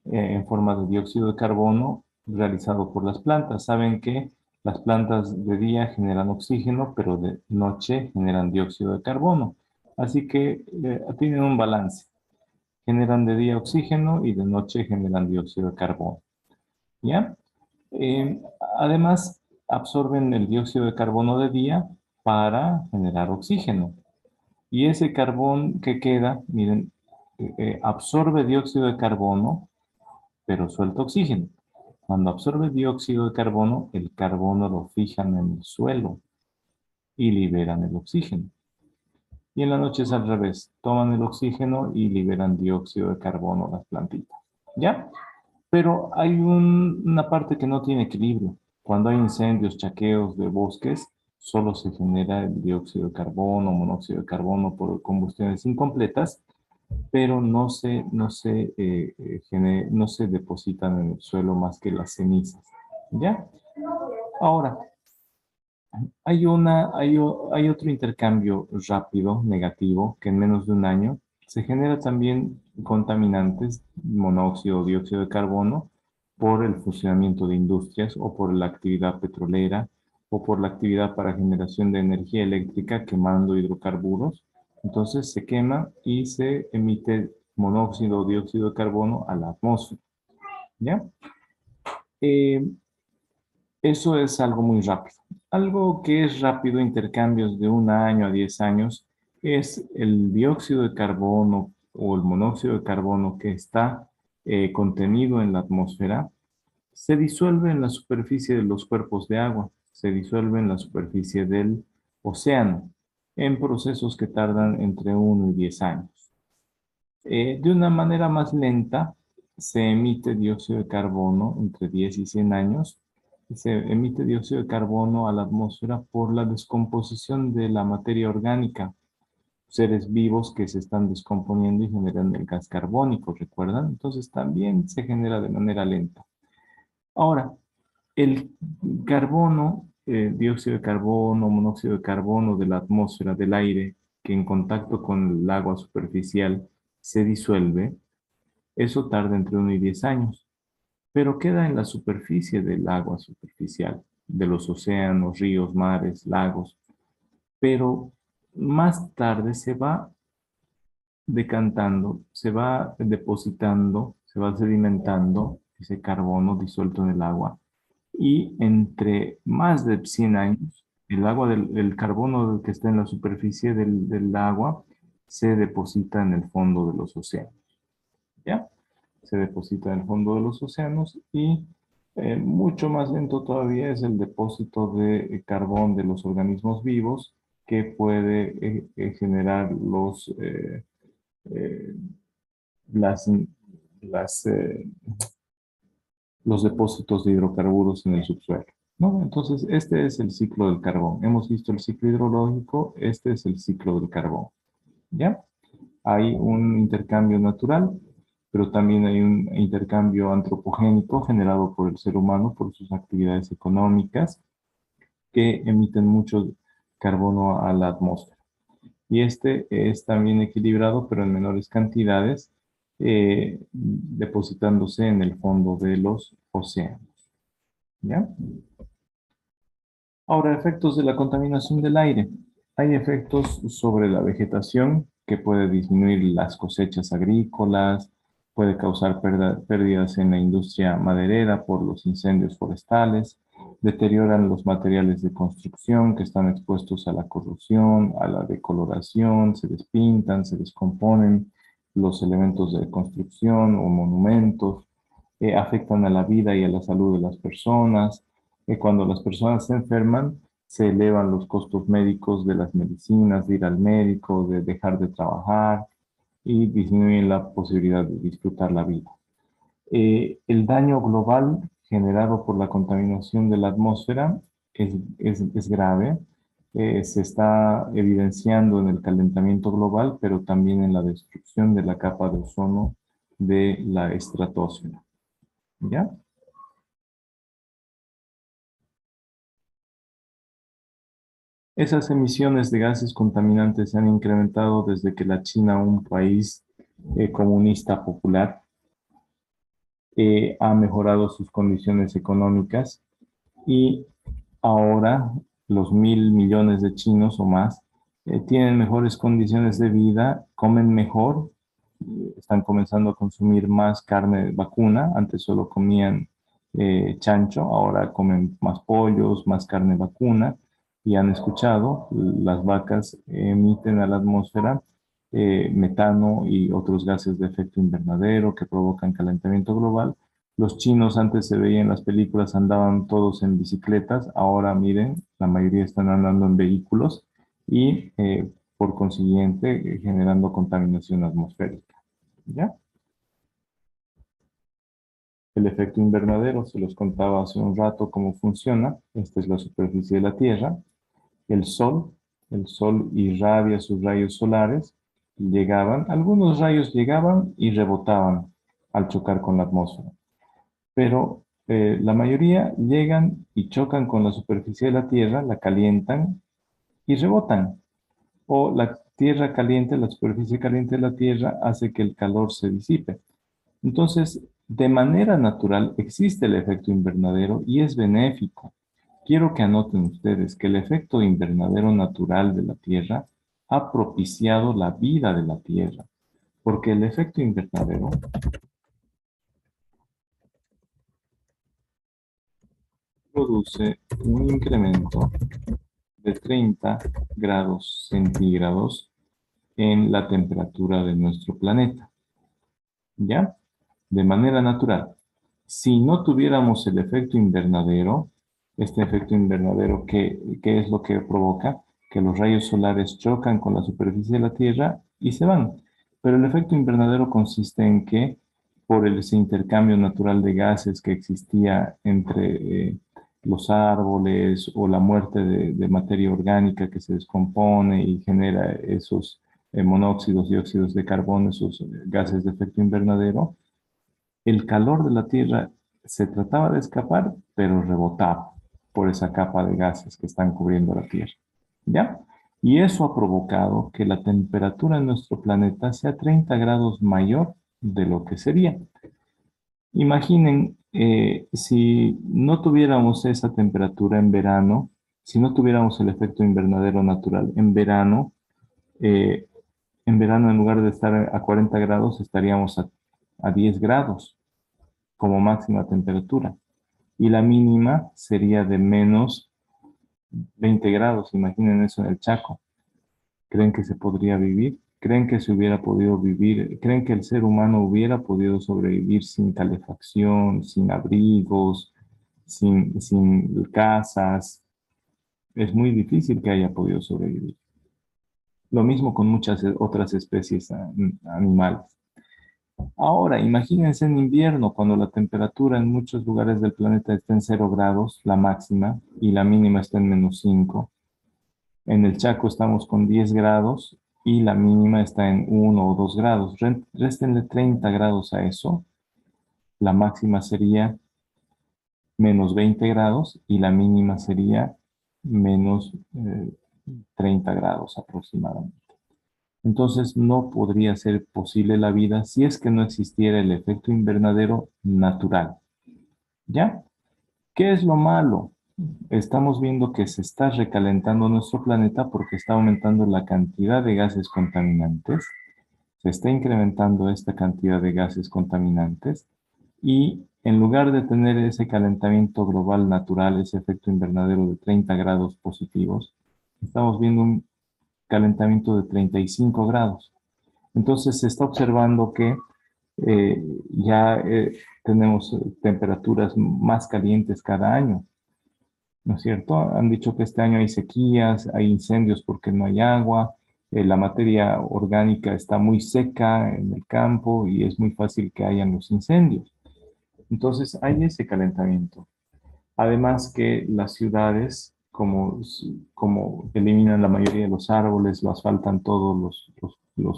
en forma de dióxido de carbono realizado por las plantas. Saben que las plantas de día generan oxígeno, pero de noche generan dióxido de carbono. Así que tienen un balance. Generan de día oxígeno y de noche generan dióxido de carbono. ¿Ya? Eh, Además, absorben el dióxido de carbono de día para generar oxígeno. Y ese carbón que queda, miren, absorbe dióxido de carbono, pero suelta oxígeno. Cuando absorbe dióxido de carbono, el carbono lo fijan en el suelo y liberan el oxígeno. Y en la noche es al revés, toman el oxígeno y liberan dióxido de carbono las plantitas. ¿Ya? Pero hay una parte que no tiene equilibrio. Cuando hay incendios, chaqueos de bosques, solo se genera el dióxido de carbono, monóxido de carbono por combustiones incompletas, pero no se depositan en el suelo más que las cenizas. ¿Ya? Ahora, hay otro intercambio rápido, negativo, que en menos de un año se genera también contaminantes, monóxido o dióxido de carbono, por el funcionamiento de industrias o por la actividad petrolera o por la actividad para generación de energía eléctrica quemando hidrocarburos. Entonces se quema y se emite monóxido o dióxido de carbono a la atmósfera. ¿Ya? Eh, Eso es algo muy rápido. Algo que es rápido, intercambios de un año a 10 años, es el dióxido de carbono o el monóxido de carbono que está contenido en la atmósfera, se disuelve en la superficie de los cuerpos de agua, se disuelve en la superficie del océano, en procesos que tardan entre 1 y 10 años. De una manera más lenta, se emite dióxido de carbono entre 10 y 100 años. Se emite dióxido de carbono a la atmósfera por la descomposición de la materia orgánica, seres vivos que se están descomponiendo y generan el gas carbónico, ¿recuerdan? Entonces también se genera de manera lenta. Ahora, el carbono, dióxido de carbono, monóxido de carbono de la atmósfera, del aire, que en contacto con el agua superficial se disuelve, eso tarda entre 1 y 10 años, pero queda en la superficie del agua superficial, de los océanos, ríos, mares, lagos, pero más tarde se va decantando, se va depositando, se va sedimentando ese carbono disuelto en el agua y entre más de 100 años, el carbono que está en la superficie del agua se deposita en el fondo de los océanos. ¿Ya? Se deposita en el fondo de los océanos y mucho más lento todavía es el depósito de carbón de los organismos vivos que puede generar eh, las, las, los depósitos de hidrocarburos en el subsuelo. ¿No? Entonces, este es el ciclo del carbón. Hemos visto el ciclo hidrológico, este es el ciclo del carbón. ¿Ya? Hay un intercambio natural, pero también hay un intercambio antropogénico generado por el ser humano por sus actividades económicas que emiten mucho carbono a la atmósfera. Y este es también equilibrado, pero en menores cantidades, depositándose en el fondo de los océanos. ¿Ya? Ahora, efectos de la contaminación del aire. Hay efectos sobre la vegetación que puede disminuir las cosechas agrícolas, puede causar pérdidas en la industria maderera por los incendios forestales, deterioran los materiales de construcción que están expuestos a la corrosión, a la decoloración, se despintan, se descomponen los elementos de construcción o monumentos, afectan a la vida y a la salud de las personas. Cuando las personas se enferman, se elevan los costos médicos de las medicinas, de ir al médico, de dejar de trabajar y disminuyen la posibilidad de disfrutar la vida. El daño global generado por la contaminación de la atmósfera es grave. Se está evidenciando en el calentamiento global, pero también en la destrucción de la capa de ozono de la estratosfera. ¿Ya? Esas emisiones de gases contaminantes se han incrementado desde que la China, un país comunista popular, ha mejorado sus condiciones económicas y ahora los 1.000 millones de chinos o más tienen mejores condiciones de vida, comen mejor, están comenzando a consumir más carne de vacuna. Antes solo comían chancho, ahora comen más pollos, más carne vacuna. Y han escuchado, las vacas emiten a la atmósfera metano y otros gases de efecto invernadero que provocan calentamiento global. Los chinos antes se veían en las películas, andaban todos en bicicletas, ahora miren, la mayoría están andando en vehículos y por consiguiente generando contaminación atmosférica. ¿Ya? El efecto invernadero, se los contaba hace un rato cómo funciona. Esta es la superficie de la Tierra. El Sol, el Sol irradia sus rayos solares, llegaban, algunos rayos llegaban y rebotaban al chocar con la atmósfera, pero la mayoría llegan y chocan con la superficie de la Tierra, la calientan y rebotan. O la tierra caliente, la superficie caliente de la Tierra hace que el calor se disipe. Entonces, de manera natural existe el efecto invernadero y es benéfico. Quiero que anoten ustedes que el efecto invernadero natural de la Tierra ha propiciado la vida de la Tierra, porque el efecto invernadero produce un incremento de 30 grados centígrados en la temperatura de nuestro planeta, ¿ya? De manera natural. Si no tuviéramos el efecto invernadero, este efecto invernadero, ¿qué es lo que provoca? Que los rayos solares chocan con la superficie de la Tierra y se van. Pero el efecto invernadero consiste en que, por ese intercambio natural de gases que existía entre los árboles o la muerte de materia orgánica que se descompone y genera esos monóxidos, dióxidos de carbono, esos gases de efecto invernadero, el calor de la Tierra se trataba de escapar, pero rebotaba por esa capa de gases que están cubriendo la Tierra. ¿Ya? Y eso ha provocado que la temperatura en nuestro planeta sea 30 grados mayor de lo que sería. Imaginen, si no tuviéramos esa temperatura en verano, si no tuviéramos el efecto invernadero natural eh, en verano en lugar de estar a 40 grados, estaríamos a 10 grados como máxima temperatura. Y la mínima sería de menos 20 grados. Imaginen eso en el Chaco. ¿Creen que se podría vivir? ¿Creen que se hubiera podido vivir? ¿Creen que el ser humano hubiera podido sobrevivir sin calefacción, sin abrigos, sin casas? Es muy difícil que haya podido sobrevivir. Lo mismo con muchas otras especies animales. Ahora, imagínense en invierno, cuando la temperatura en muchos lugares del planeta está en 0 grados, la máxima, y la mínima está en -5. En el Chaco estamos con 10 grados y la mínima está en 1 o 2 grados. Réstenle 30 grados a eso, la máxima sería -20 grados y la mínima sería menos 30 grados aproximadamente. Entonces no podría ser posible la vida si es que no existiera el efecto invernadero natural. ¿Ya? ¿Qué es lo malo? Estamos viendo que se está recalentando nuestro planeta porque está aumentando la cantidad de gases contaminantes, se está incrementando esta cantidad de gases contaminantes y en lugar de tener ese calentamiento global natural, ese efecto invernadero de 30 grados positivos, estamos viendo un calentamiento de 35 grados. Entonces se está observando que ya tenemos temperaturas más calientes cada año, ¿no es cierto? Han dicho que este año hay sequías, hay incendios porque no hay agua, la materia orgánica está muy seca en el campo y es muy fácil que hayan los incendios. Entonces hay ese calentamiento. Además que las ciudades, como eliminan la mayoría de los árboles, lo asfaltan todos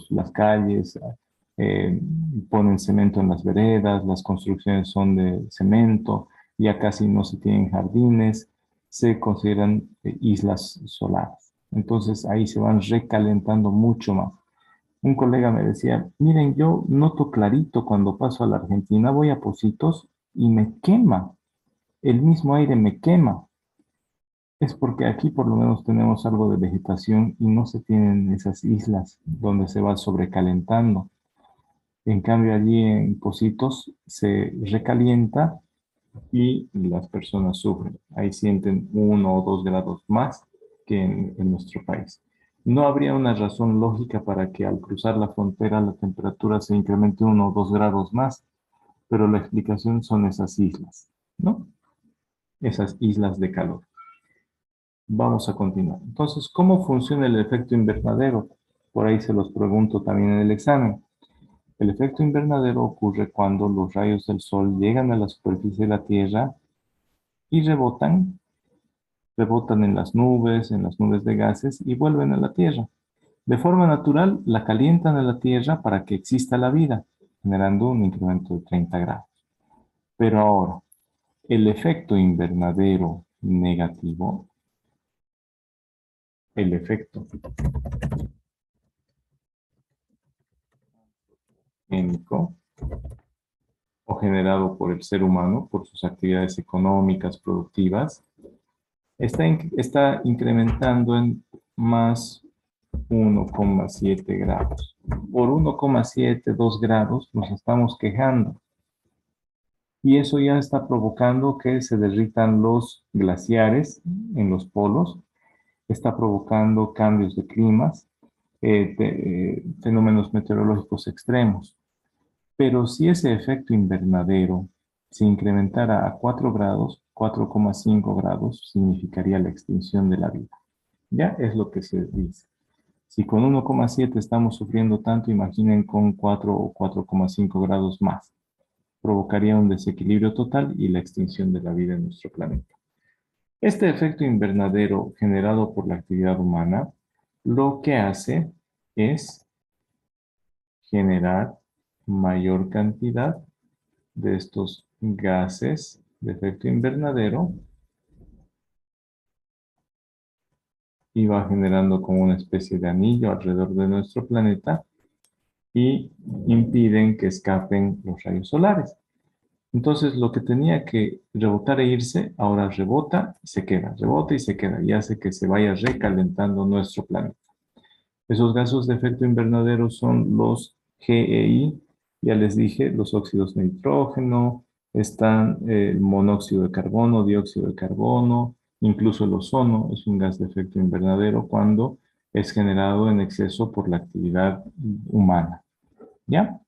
las calles, eh, ponen cemento en las veredas, las construcciones son de cemento, ya casi no se tienen jardines, se consideran islas solares. Entonces ahí se van recalentando mucho más. Un colega me decía, miren, yo noto clarito cuando paso a la Argentina, voy a Pocitos y me quema, el mismo aire me quema. Es porque aquí por lo menos tenemos algo de vegetación y no se tienen esas islas donde se va sobrecalentando. En cambio, allí en Pocitos se recalienta y las personas sufren. Ahí sienten 1 o 2 grados más que en nuestro país. No habría una razón lógica para que al cruzar la frontera la temperatura se incremente 1 o 2 grados más, pero la explicación son esas islas, ¿no? Esas islas de calor. Vamos a continuar. Entonces, ¿cómo funciona el efecto invernadero? Por ahí se los pregunto también en el examen. El efecto invernadero ocurre cuando los rayos del sol llegan a la superficie de la Tierra y rebotan en las nubes de gases y vuelven a la Tierra. De forma natural, la calientan a la Tierra para que exista la vida, generando un incremento de 30 grados. Pero ahora, el efecto invernadero negativo, el efecto químico o generado por el ser humano, por sus actividades económicas, productivas, está incrementando en más 1,7 grados. Por 1,7, 2 grados nos estamos quejando. Y eso ya está provocando que se derritan los glaciares en los polos, está provocando cambios de climas, fenómenos meteorológicos extremos. Pero si ese efecto invernadero se incrementara a 4 grados, 4,5 grados significaría la extinción de la vida. Ya es lo que se dice. Si con 1,7 estamos sufriendo tanto, imaginen con 4 o 4,5 grados más. Provocaría un desequilibrio total y la extinción de la vida en nuestro planeta. Este efecto invernadero generado por la actividad humana lo que hace es generar mayor cantidad de estos gases de efecto invernadero y va generando como una especie de anillo alrededor de nuestro planeta y impiden que escapen los rayos solares. Entonces, lo que tenía que rebotar e irse, ahora rebota y se queda, rebota y se queda, y hace que se vaya recalentando nuestro planeta. Esos gases de efecto invernadero son los GEI, ya les dije, los óxidos de nitrógeno, están el monóxido de carbono, dióxido de carbono, incluso el ozono es un gas de efecto invernadero cuando es generado en exceso por la actividad humana. ¿Ya?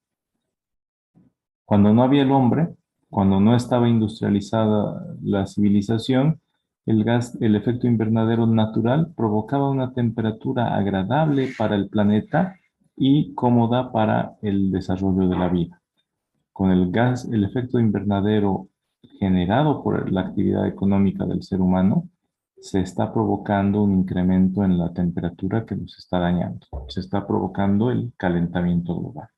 Cuando no había el hombre, cuando no estaba industrializada la civilización, el efecto invernadero natural provocaba una temperatura agradable para el planeta y cómoda para el desarrollo de la vida. Con el efecto invernadero generado por la actividad económica del ser humano, se está provocando un incremento en la temperatura que nos está dañando. Se está provocando el calentamiento global.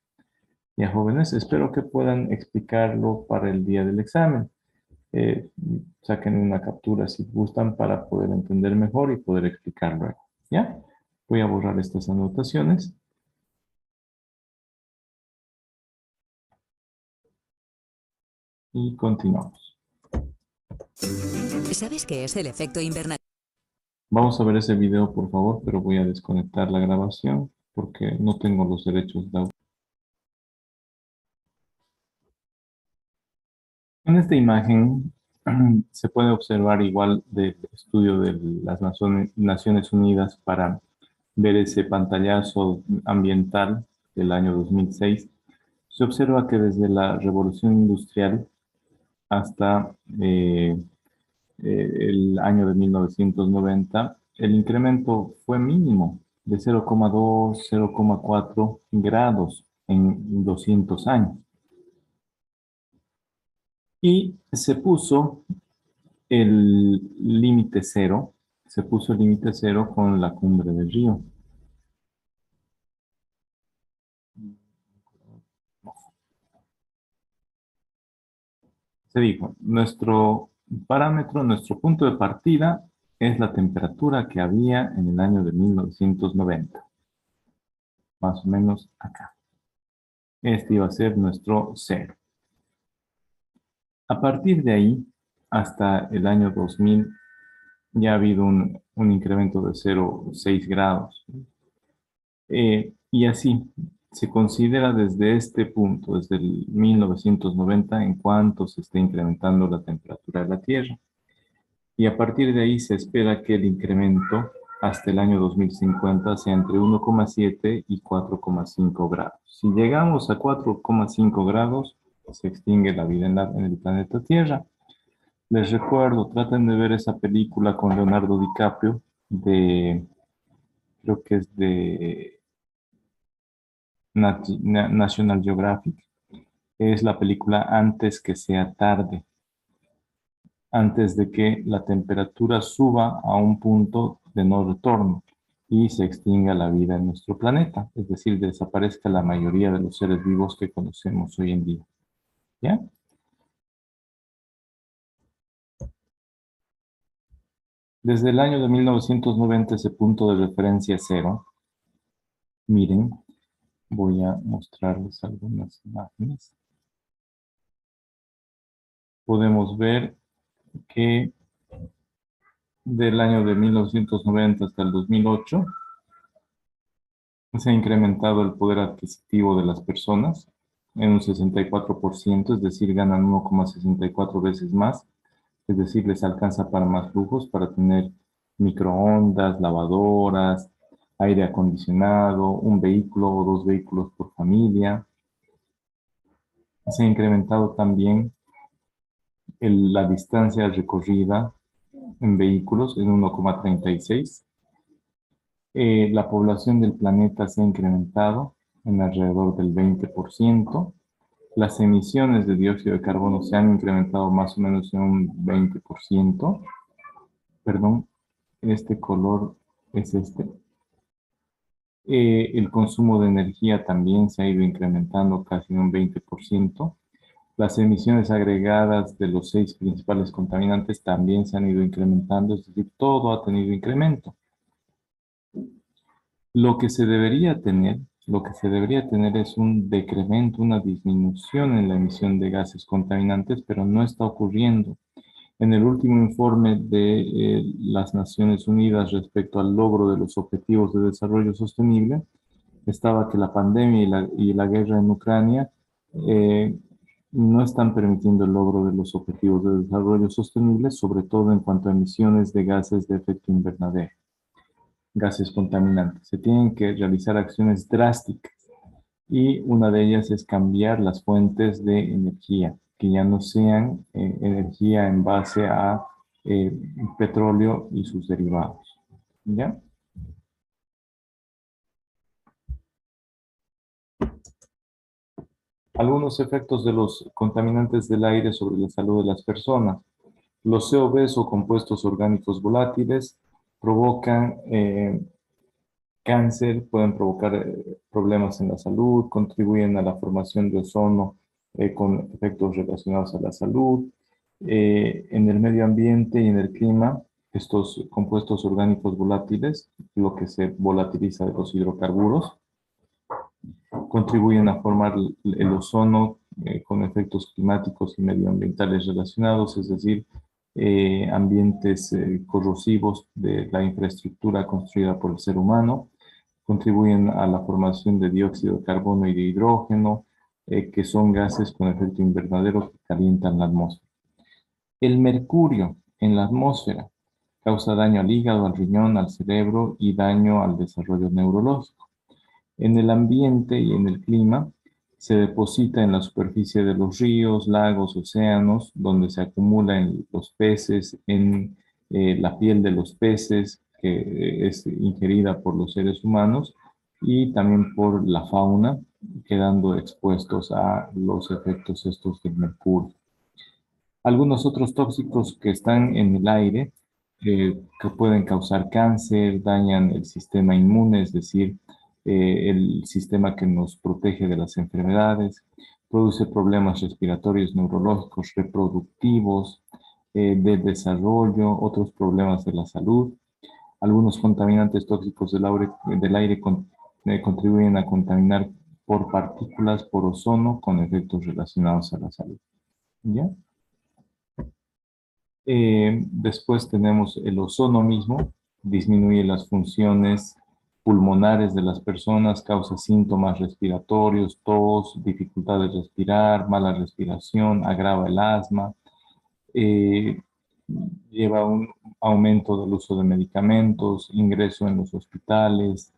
Ya, jóvenes, espero que puedan explicarlo para el día del examen. Eh, Saquen una captura si gustan para poder entender mejor y poder explicar luego. ¿Ya? Voy a borrar estas anotaciones y continuamos. ¿Sabes qué es el efecto invernadero? Vamos a ver ese video, por favor, pero voy a desconectar la grabación porque no tengo los derechos de autor. En esta imagen se puede observar igual del estudio de las Naciones Unidas para ver ese pantallazo ambiental del año 2006. Se observa que desde la revolución industrial hasta el año de 1990, el incremento fue mínimo de 0,2, 0,4 grados en 200 años. Y se puso el límite cero, se puso el límite cero con la cumbre del río. Se dijo, nuestro parámetro, nuestro punto de partida es la temperatura que había en el año de 1990. más o menos acá. Este iba a ser nuestro cero. A partir de ahí, hasta el año 2000, ya ha habido un incremento de 0,6 grados. Y así se considera desde este punto, desde el 1990, en cuanto se está incrementando la temperatura de la Tierra. Y a partir de ahí se espera que el incremento hasta el año 2050 sea entre 1,7 y 4,5 grados. Si llegamos a 4,5 grados, se extingue la vida en el planeta Tierra. Les recuerdo, traten de ver esa película con Leonardo DiCaprio creo que es de National Geographic. Es la película Antes que sea tarde, antes de que la temperatura suba a un punto de no retorno y se extinga la vida en nuestro planeta, es decir, desaparezca la mayoría de los seres vivos que conocemos hoy en día. ¿Ya? Desde el año de 1990, ese punto de referencia cero, miren, voy a mostrarles algunas imágenes. Podemos ver que del año de 1990 hasta el 2008 se ha incrementado el poder adquisitivo de las personas en un 64%, es decir, ganan 1,64 veces más, es decir, les alcanza para más lujos, para tener microondas, lavadoras, aire acondicionado, un vehículo o dos vehículos por familia. Se ha incrementado también la distancia recorrida en vehículos en 1,36. La población del planeta se ha incrementado en alrededor del 20%. Las emisiones de dióxido de carbono se han incrementado más o menos en un 20%. Perdón, este color es este. El consumo de energía también se ha ido incrementando casi en un 20%. Las emisiones agregadas de los 6 principales contaminantes también se han ido incrementando, es decir, todo ha tenido incremento. Lo que se debería tener, lo que se debería tener es un decremento, una disminución en la emisión de gases contaminantes, pero no está ocurriendo. En el último informe de las Naciones Unidas respecto al logro de los Objetivos de Desarrollo Sostenible, estaba que la pandemia y la guerra en Ucrania eh, no están permitiendo el logro de los Objetivos de Desarrollo Sostenible, sobre todo en cuanto a emisiones de gases de efecto invernadero, gases contaminantes. Se tienen que realizar acciones drásticas y una de ellas es cambiar las fuentes de energía, que ya no sean energía en base a eh, petróleo y sus derivados. ¿Ya? Algunos efectos de los contaminantes del aire sobre la salud de las personas. Los COBs o compuestos orgánicos volátiles provocan cáncer, pueden provocar problemas en la salud, contribuyen a la formación de ozono con efectos relacionados a la salud. En el medio ambiente y en el clima, estos compuestos orgánicos volátiles, lo que se volatiliza de los hidrocarburos, contribuyen a formar el ozono con efectos climáticos y medioambientales relacionados, es decir, ambientes corrosivos de la infraestructura construida por el ser humano, contribuyen a la formación de dióxido de carbono y de hidrógeno, que son gases con efecto invernadero que calientan la atmósfera. El mercurio en la atmósfera causa daño al hígado, al riñón, al cerebro y daño al desarrollo neurológico. En el ambiente y en el clima se deposita en la superficie de los ríos, lagos, océanos, donde se acumula en los peces, en la piel de los peces, que es ingerida por los seres humanos, y también por la fauna, quedando expuestos a los efectos estos del mercurio. Algunos otros tóxicos que están en el aire, que pueden causar cáncer, dañan el sistema inmune, es decir, el sistema que nos protege de las enfermedades, produce problemas respiratorios, neurológicos, reproductivos, de desarrollo, otros problemas de la salud. Algunos contaminantes tóxicos del aire contribuyen a contaminar por partículas por ozono con efectos relacionados a la salud. ¿Ya? Después tenemos el ozono mismo, disminuye las funciones pulmonares de las personas, causa síntomas respiratorios, tos, dificultad de respirar, mala respiración, agrava el asma, eh, lleva a un aumento del uso de medicamentos, ingreso en los hospitales,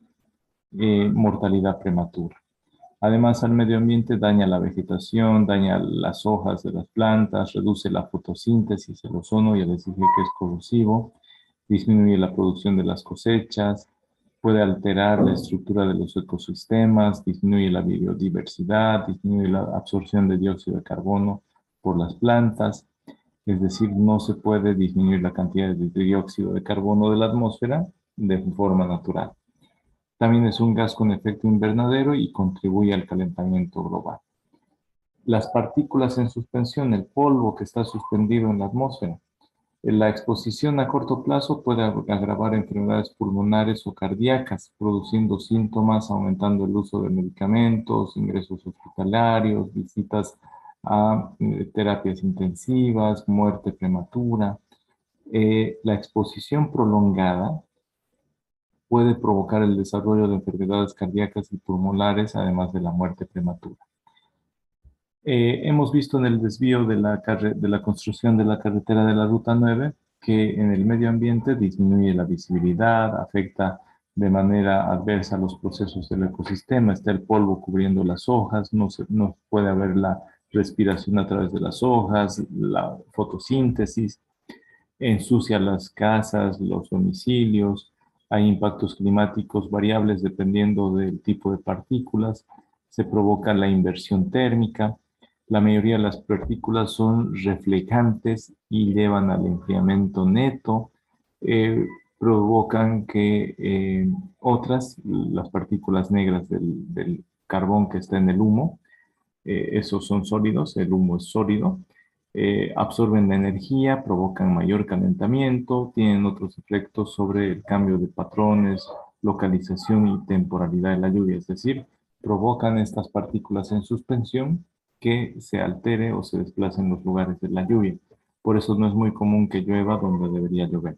mortalidad prematura. Además, al medio ambiente daña la vegetación, daña las hojas de las plantas, reduce la fotosíntesis, el ozono ya les dije que es corrosivo, disminuye la producción de las cosechas, puede alterar la estructura de los ecosistemas, disminuye la biodiversidad, disminuye la absorción de dióxido de carbono por las plantas, es decir, no se puede disminuir la cantidad de dióxido de carbono de la atmósfera de forma natural. También es un gas con efecto invernadero y contribuye al calentamiento global. Las partículas en suspensión, el polvo que está suspendido en la atmósfera. La exposición a corto plazo puede agravar enfermedades pulmonares o cardíacas, produciendo síntomas, aumentando el uso de medicamentos, ingresos hospitalarios, visitas a terapias intensivas, muerte prematura. La exposición prolongada puede provocar el desarrollo de enfermedades cardíacas y pulmonares, además de la muerte prematura. Hemos visto en el desvío de la construcción de la carretera de la Ruta 9 que en el medio ambiente disminuye la visibilidad, afecta de manera adversa los procesos del ecosistema, está el polvo cubriendo las hojas, no puede haber la respiración a través de las hojas, la fotosíntesis, ensucia las casas, los domicilios, hay impactos climáticos variables dependiendo del tipo de partículas, se provoca la inversión térmica, la mayoría de las partículas son reflejantes y llevan al enfriamiento neto, provocan que otras, las partículas negras del carbón que está en el humo, esos son sólidos, el humo es sólido, absorben la energía, provocan mayor calentamiento, tienen otros efectos sobre el cambio de patrones, localización y temporalidad de la lluvia, es decir, provocan estas partículas en suspensión que se altere o se desplace en los lugares de la lluvia. Por eso no es muy común que llueva donde debería llover.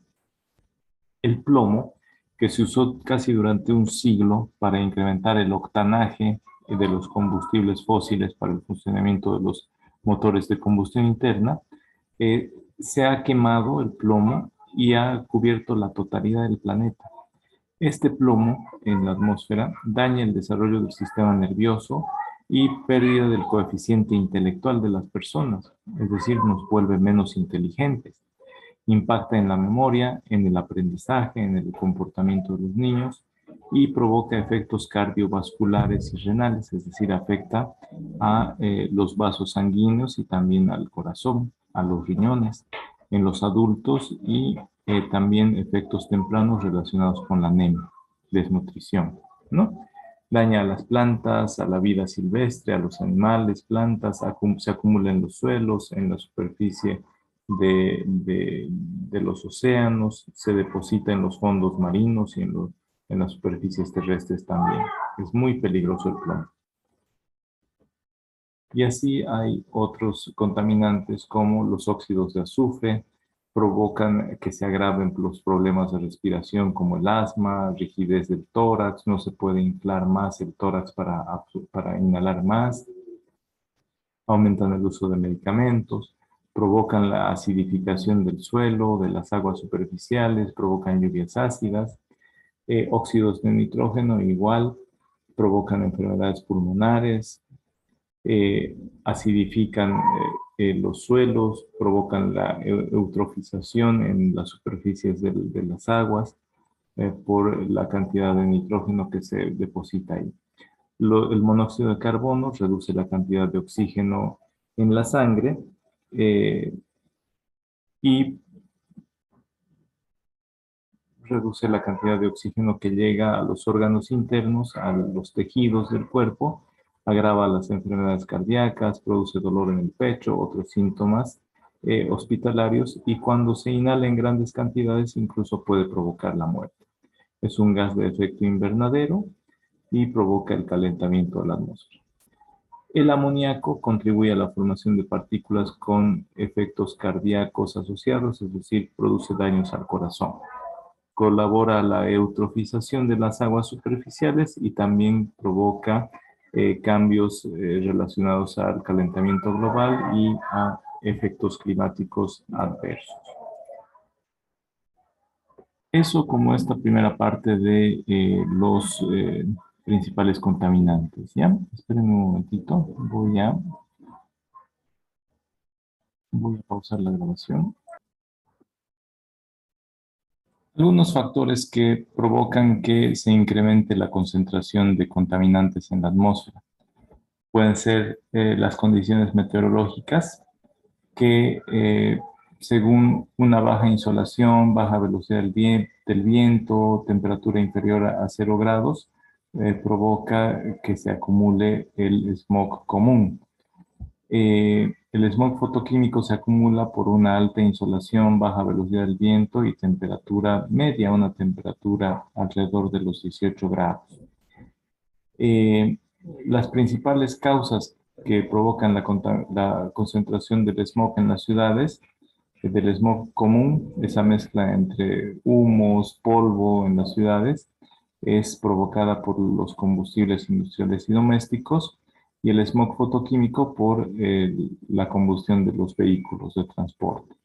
El plomo, que se usó casi durante un siglo para incrementar el octanaje de los combustibles fósiles para el funcionamiento de los motores de combustión interna, se ha quemado el plomo y ha cubierto la totalidad del planeta. Este plomo en la atmósfera daña el desarrollo del sistema nervioso y pérdida del coeficiente intelectual de las personas, es decir, nos vuelve menos inteligentes. Impacta en la memoria, en el aprendizaje, en el comportamiento de los niños y provoca efectos cardiovasculares y renales, es decir, afecta a los vasos sanguíneos y también al corazón, a los riñones, en los adultos y también efectos tempranos relacionados con la anemia, desnutrición, ¿no? Daña a las plantas, a la vida silvestre, a los animales, plantas, se acumula en los suelos, en la superficie de los océanos, se deposita en los fondos marinos y en las superficies terrestres también. Es muy peligroso el plomo. Y así hay otros contaminantes como los óxidos de azufre, provocan que se agraven los problemas de respiración como el asma, rigidez del tórax, no se puede inflar más el tórax para inhalar más, aumentan el uso de medicamentos, provocan la acidificación del suelo, de las aguas superficiales, provocan lluvias ácidas, óxidos de nitrógeno igual, provocan enfermedades pulmonares, acidifican los suelos, provocan la eutrofización en las superficies de las aguas por la cantidad de nitrógeno que se deposita ahí. El monóxido de carbono reduce la cantidad de oxígeno en la sangre y reduce la cantidad de oxígeno que llega a los órganos internos, a los tejidos del cuerpo, agrava las enfermedades cardíacas, produce dolor en el pecho, otros síntomas hospitalarios y cuando se inhala en grandes cantidades incluso puede provocar la muerte. Es un gas de efecto invernadero y provoca el calentamiento de la atmósfera. El amoníaco contribuye a la formación de partículas con efectos cardíacos asociados, es decir, produce daños al corazón. Colabora a la eutrofización de las aguas superficiales y también provoca cambios relacionados al calentamiento global y a efectos climáticos adversos. Eso como esta primera parte de los principales contaminantes, ¿ya? Esperen un momentito, voy a pausar la grabación. Algunos factores que provocan que se incremente la concentración de contaminantes en la atmósfera pueden ser las condiciones meteorológicas que según una baja insolación, baja velocidad del viento, temperatura inferior a 0 grados, provoca que se acumule el smog común. El smog fotoquímico se acumula por una alta insolación, baja velocidad del viento y temperatura media, una temperatura alrededor de los 18 grados. Eh, las principales causas que provocan la concentración del smog en las ciudades, del smog común, esa mezcla entre humos, polvo en las ciudades, es provocada por los combustibles industriales y domésticos, y el smog fotoquímico por la combustión de los vehículos de transporte.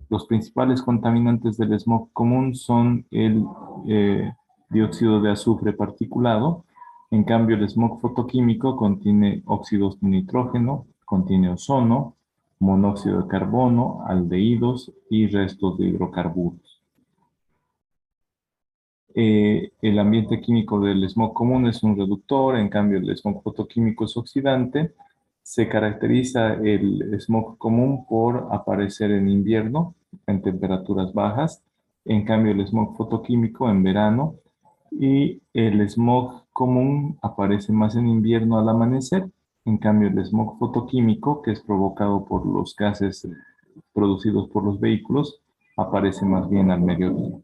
Los principales contaminantes del smog común son el dióxido de azufre particulado. En cambio, el smog fotoquímico contiene óxidos de nitrógeno, contiene ozono, monóxido de carbono, aldehídos y restos de hidrocarburos. El ambiente químico del smog común es un reductor, en cambio el smog fotoquímico es oxidante. Se caracteriza el smog común por aparecer en invierno, en temperaturas bajas, en cambio el smog fotoquímico en verano, y el smog común aparece más en invierno al amanecer, en cambio el smog fotoquímico, que es provocado por los gases producidos por los vehículos, aparece más bien al mediodía.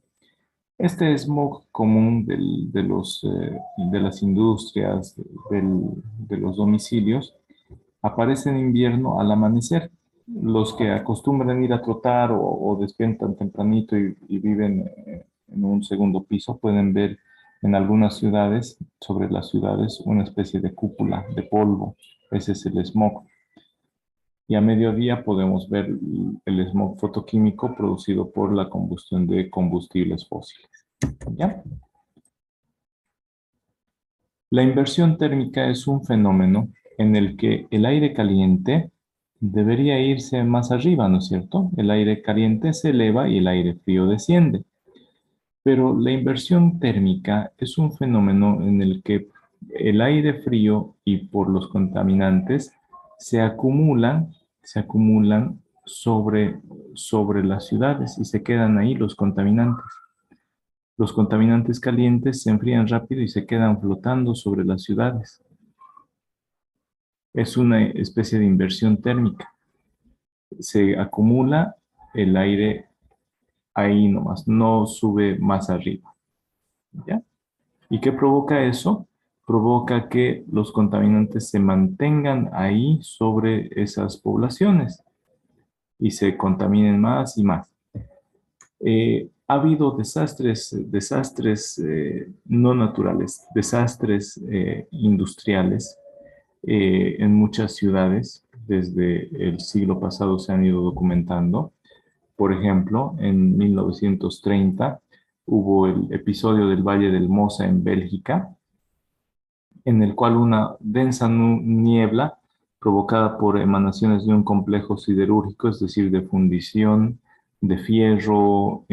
Este smog común de las industrias, de los domicilios, aparece en invierno al amanecer. Los que acostumbran ir a trotar o despiertan tempranito y viven en un segundo piso pueden ver en algunas ciudades, sobre las ciudades, una especie de cúpula de polvo. Ese es el smog. Y a mediodía podemos ver el smog fotoquímico producido por la combustión de combustibles fósiles. ¿Ya? La inversión térmica es un fenómeno en el que el aire caliente debería irse más arriba, ¿no es cierto? El aire caliente se eleva y el aire frío desciende. Pero la inversión térmica es un fenómeno en el que el aire frío y por los contaminantes se acumulan sobre las ciudades y se quedan ahí los contaminantes. Los contaminantes calientes se enfrían rápido y se quedan flotando sobre las ciudades. Es una especie de inversión térmica. Se acumula el aire ahí nomás, no sube más arriba. ¿Ya? ¿Y qué provoca eso? Provoca que los contaminantes se mantengan ahí sobre esas poblaciones y se contaminen más y más. Ha habido desastres no naturales, desastres industriales en muchas ciudades. Desde el siglo pasado se han ido documentando. Por ejemplo, en 1930 hubo el episodio del Valle del Mosa en Bélgica, en el cual una densa niebla provocada por emanaciones de un complejo siderúrgico, es decir, de fundición de fierro,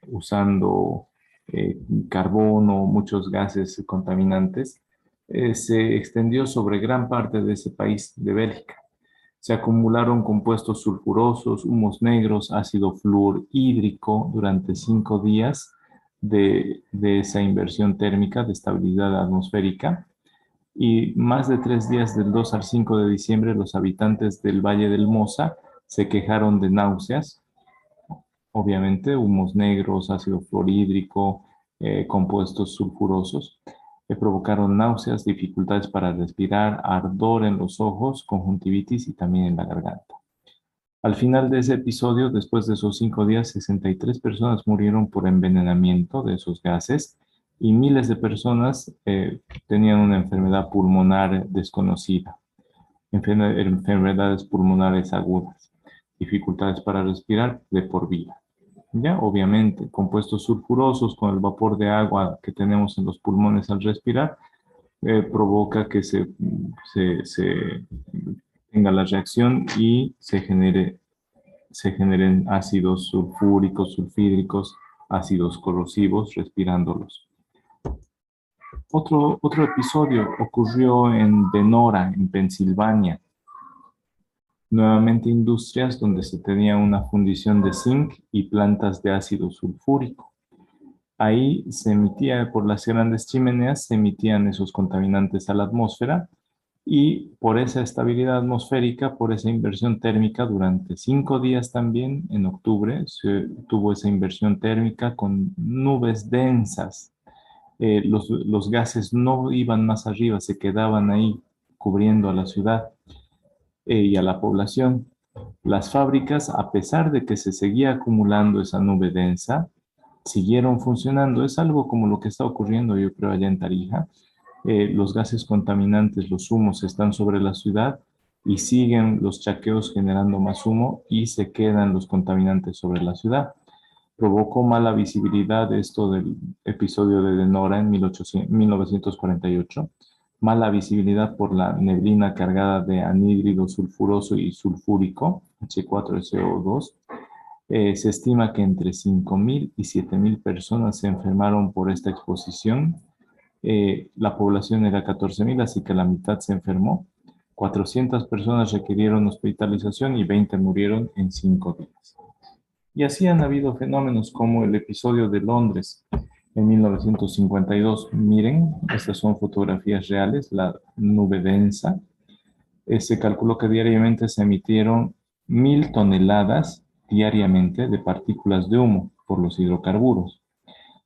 usando eh, carbono, muchos gases contaminantes, se extendió sobre gran parte de ese país, de Bélgica. Se acumularon compuestos sulfurosos, humos negros, ácido fluorhídrico durante 5 días de esa inversión térmica de estabilidad atmosférica. Y más de 3 días, del 2 al 5 de diciembre, los habitantes del Valle del Mosa se quejaron de náuseas, obviamente, humos negros, ácido fluorhídrico, compuestos sulfurosos. provocaron náuseas, dificultades para respirar, ardor en los ojos, conjuntivitis y también en la garganta. Al final de ese episodio, después de esos 5 días, 63 personas murieron por envenenamiento de esos gases y miles de personas tenían una enfermedad pulmonar desconocida, enfermedades pulmonares agudas, dificultades para respirar de por vida. Ya, obviamente, compuestos sulfurosos con el vapor de agua que tenemos en los pulmones al respirar, provoca que se tenga la reacción y se generen ácidos sulfúricos, sulfídricos, ácidos corrosivos, respirándolos. Otro episodio ocurrió en Denora, en Pensilvania. Nuevamente industrias donde se tenía una fundición de zinc y plantas de ácido sulfúrico. Ahí se emitía, por las grandes chimeneas, se emitían esos contaminantes a la atmósfera y por esa estabilidad atmosférica, por esa inversión térmica, durante 5 días también, en octubre, se tuvo esa inversión térmica con nubes densas. Los gases no iban más arriba, se quedaban ahí cubriendo a la ciudad y a la población. Las fábricas, a pesar de que se seguía acumulando esa nube densa, siguieron funcionando. Es algo como lo que está ocurriendo, yo creo, allá en Tarija. Los gases contaminantes, los humos, están sobre la ciudad y siguen los chaqueos generando más humo y se quedan los contaminantes sobre la ciudad. Provocó mala visibilidad esto del episodio de Denora en 1948, mala visibilidad por la neblina cargada de anhídrido sulfuroso y sulfúrico, H4SO2. Se estima que entre 5.000 y 7.000 personas se enfermaron por esta exposición. La población era 14.000, así que la mitad se enfermó. 400 personas requirieron hospitalización y 20 murieron en 5 días. Y así han habido fenómenos como el episodio de Londres en 1952. Miren, estas son fotografías reales, la nube densa. Se calculó que diariamente se emitieron 1.000 toneladas diariamente de partículas de humo por los hidrocarburos,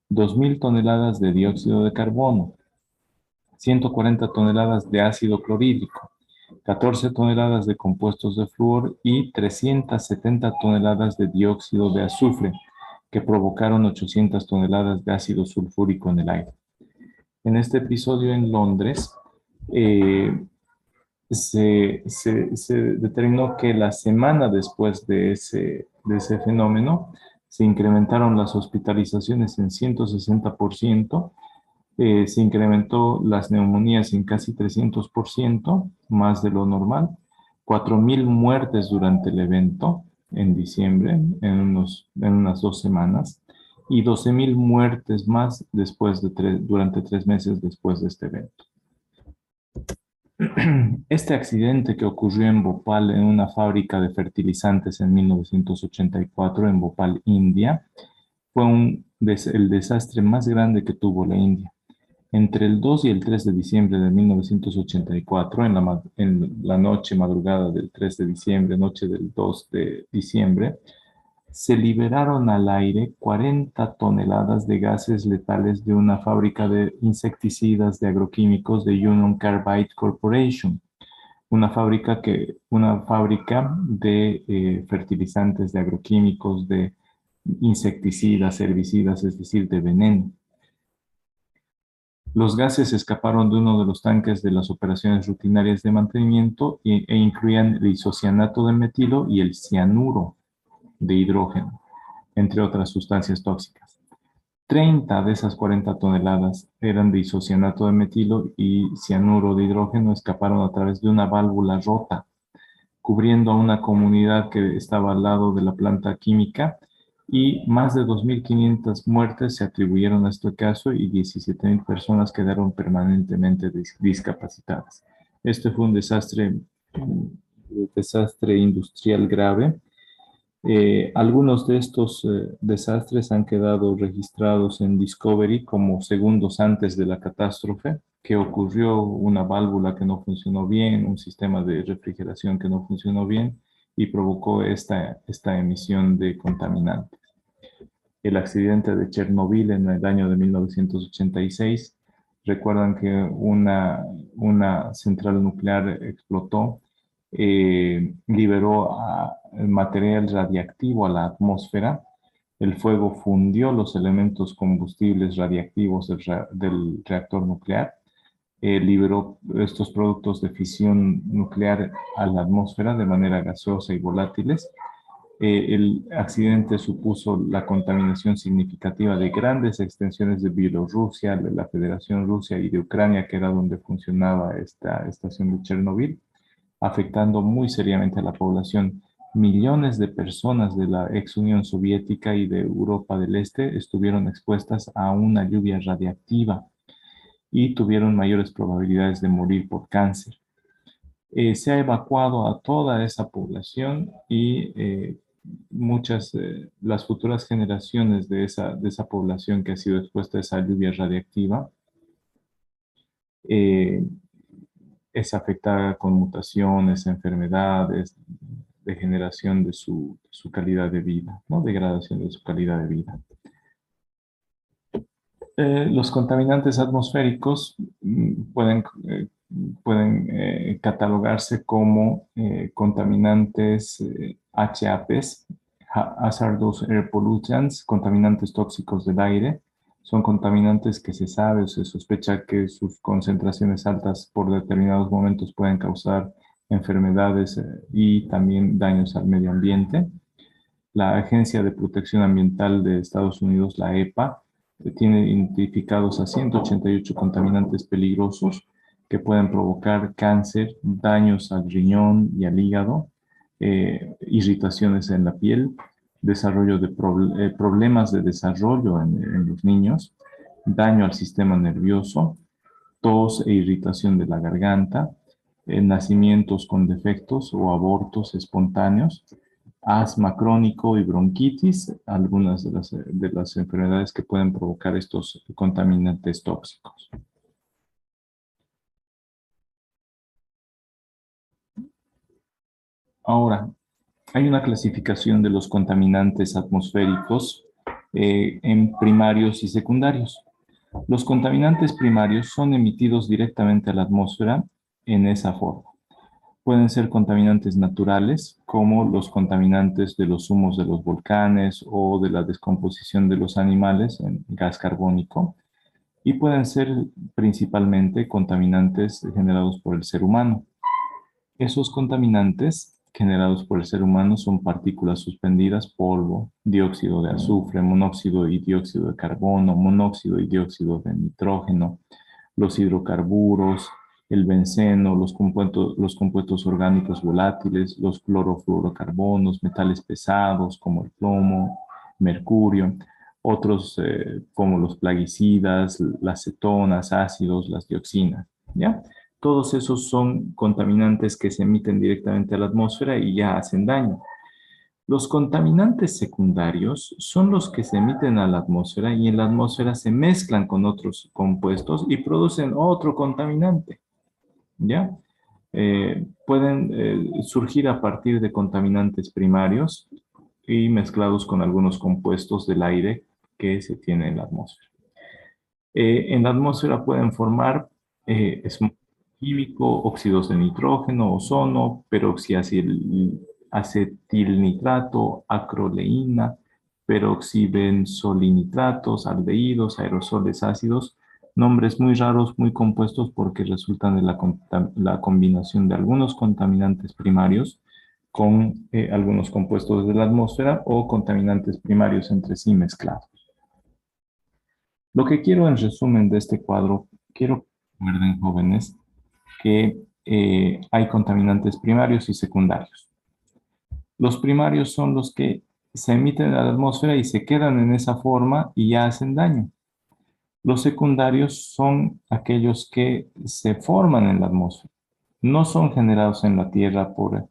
2.000 toneladas de dióxido de carbono, 140 toneladas de ácido clorhídrico, 14 toneladas de compuestos de flúor y 370 toneladas de dióxido de azufre, que provocaron 800 toneladas de ácido sulfúrico en el aire. En este episodio en Londres, se determinó que la semana después de ese fenómeno se incrementaron las hospitalizaciones en 160%, se incrementó las neumonías en casi 300%, más de lo normal, 4.000 muertes durante el evento en diciembre, en unas 2 semanas, y 12.000 muertes más durante 3 meses después de este evento. Este accidente que ocurrió en Bhopal, en una fábrica de fertilizantes en 1984, en Bhopal, India, fue el desastre más grande que tuvo la India. Entre el 2 y el 3 de diciembre de 1984, en la noche madrugada del 3 de diciembre, noche del 2 de diciembre, se liberaron al aire 40 toneladas de gases letales de una fábrica de insecticidas de agroquímicos de Union Carbide Corporation, una fábrica de fertilizantes de agroquímicos, de insecticidas, herbicidas, es decir, de veneno. Los gases escaparon de uno de los tanques de las operaciones rutinarias de mantenimiento e incluían el isocianato de metilo y el cianuro de hidrógeno, entre otras sustancias tóxicas. 30 de esas 40 toneladas eran de isocianato de metilo y cianuro de hidrógeno, escaparon a través de una válvula rota, cubriendo a una comunidad que estaba al lado de la planta química, y más de 2.500 muertes se atribuyeron a este caso y 17.000 personas quedaron permanentemente discapacitadas. Este fue un desastre industrial grave. Algunos de estos desastres han quedado registrados en Discovery como segundos antes de la catástrofe, que ocurrió una válvula que no funcionó bien, un sistema de refrigeración que no funcionó bien y provocó esta emisión de contaminantes. El accidente de Chernobyl en el año de 1986, Recuerdan que una central nuclear explotó, liberó material radiactivo a la atmósfera. El fuego fundió los elementos combustibles radiactivos del reactor nuclear, liberó estos productos de fisión nuclear a la atmósfera de manera gaseosa y volátiles. El accidente supuso la contaminación significativa de grandes extensiones de Bielorrusia, de la Federación Rusia y de Ucrania, que era donde funcionaba esta estación de Chernobyl, afectando muy seriamente a la población. Millones de personas de la ex Unión Soviética y de Europa del Este estuvieron expuestas a una lluvia radiactiva y tuvieron mayores probabilidades de morir por cáncer. Se ha evacuado a toda esa población y las futuras generaciones de esa población que ha sido expuesta a esa lluvia radiactiva eh, es afectada con mutaciones, enfermedades, degeneración de su calidad de vida, ¿no? Degradación de su calidad de vida. Los contaminantes atmosféricos pueden catalogarse como contaminantes HAPs, Hazardous Air Pollutants, contaminantes tóxicos del aire. Son contaminantes que se sabe o se sospecha que sus concentraciones altas por determinados momentos pueden causar enfermedades y también daños al medio ambiente. La Agencia de Protección Ambiental de Estados Unidos, la EPA, tiene identificados a 188 contaminantes peligrosos que pueden provocar cáncer, daños al riñón y al hígado, irritaciones en la piel, desarrollo de problemas de desarrollo en los niños, daño al sistema nervioso, tos e irritación de la garganta, nacimientos con defectos o abortos espontáneos, asma crónico y bronquitis, algunas de las enfermedades que pueden provocar estos contaminantes tóxicos. Ahora, hay una clasificación de los contaminantes atmosféricos en primarios y secundarios. Los contaminantes primarios son emitidos directamente a la atmósfera en esa forma. Pueden ser contaminantes naturales, como los contaminantes de los humos de los volcanes o de la descomposición de los animales en gas carbónico, y pueden ser principalmente contaminantes generados por el ser humano. Esos contaminantes generados por el ser humano son partículas suspendidas, polvo, dióxido de azufre, monóxido y dióxido de carbono, monóxido y dióxido de nitrógeno, los hidrocarburos, el benceno, los compuestos orgánicos volátiles, los clorofluorocarbonos, metales pesados como el plomo, mercurio, otros como los plaguicidas, las cetonas, ácidos, las dioxinas, ¿ya? Todos esos son contaminantes que se emiten directamente a la atmósfera y ya hacen daño. Los contaminantes secundarios son los que se emiten a la atmósfera y en la atmósfera se mezclan con otros compuestos y producen otro contaminante, ¿ya? Pueden surgir a partir de contaminantes primarios y mezclados con algunos compuestos del aire que se tiene en la atmósfera. En la atmósfera pueden formar smog químico, óxidos de nitrógeno, ozono, peroxiacetilnitrato, acroleína, peroxibenzolinitratos, aldehídos, aerosoles ácidos, nombres muy raros, muy compuestos porque resultan de la combinación de algunos contaminantes primarios con algunos compuestos de la atmósfera o contaminantes primarios entre sí mezclados. Lo que quiero en resumen de este cuadro, quiero que recuerden, jóvenes, que hay contaminantes primarios y secundarios. Los primarios son los que se emiten a la atmósfera y se quedan en esa forma y ya hacen daño. Los secundarios son aquellos que se forman en la atmósfera. No son generados en la Tierra por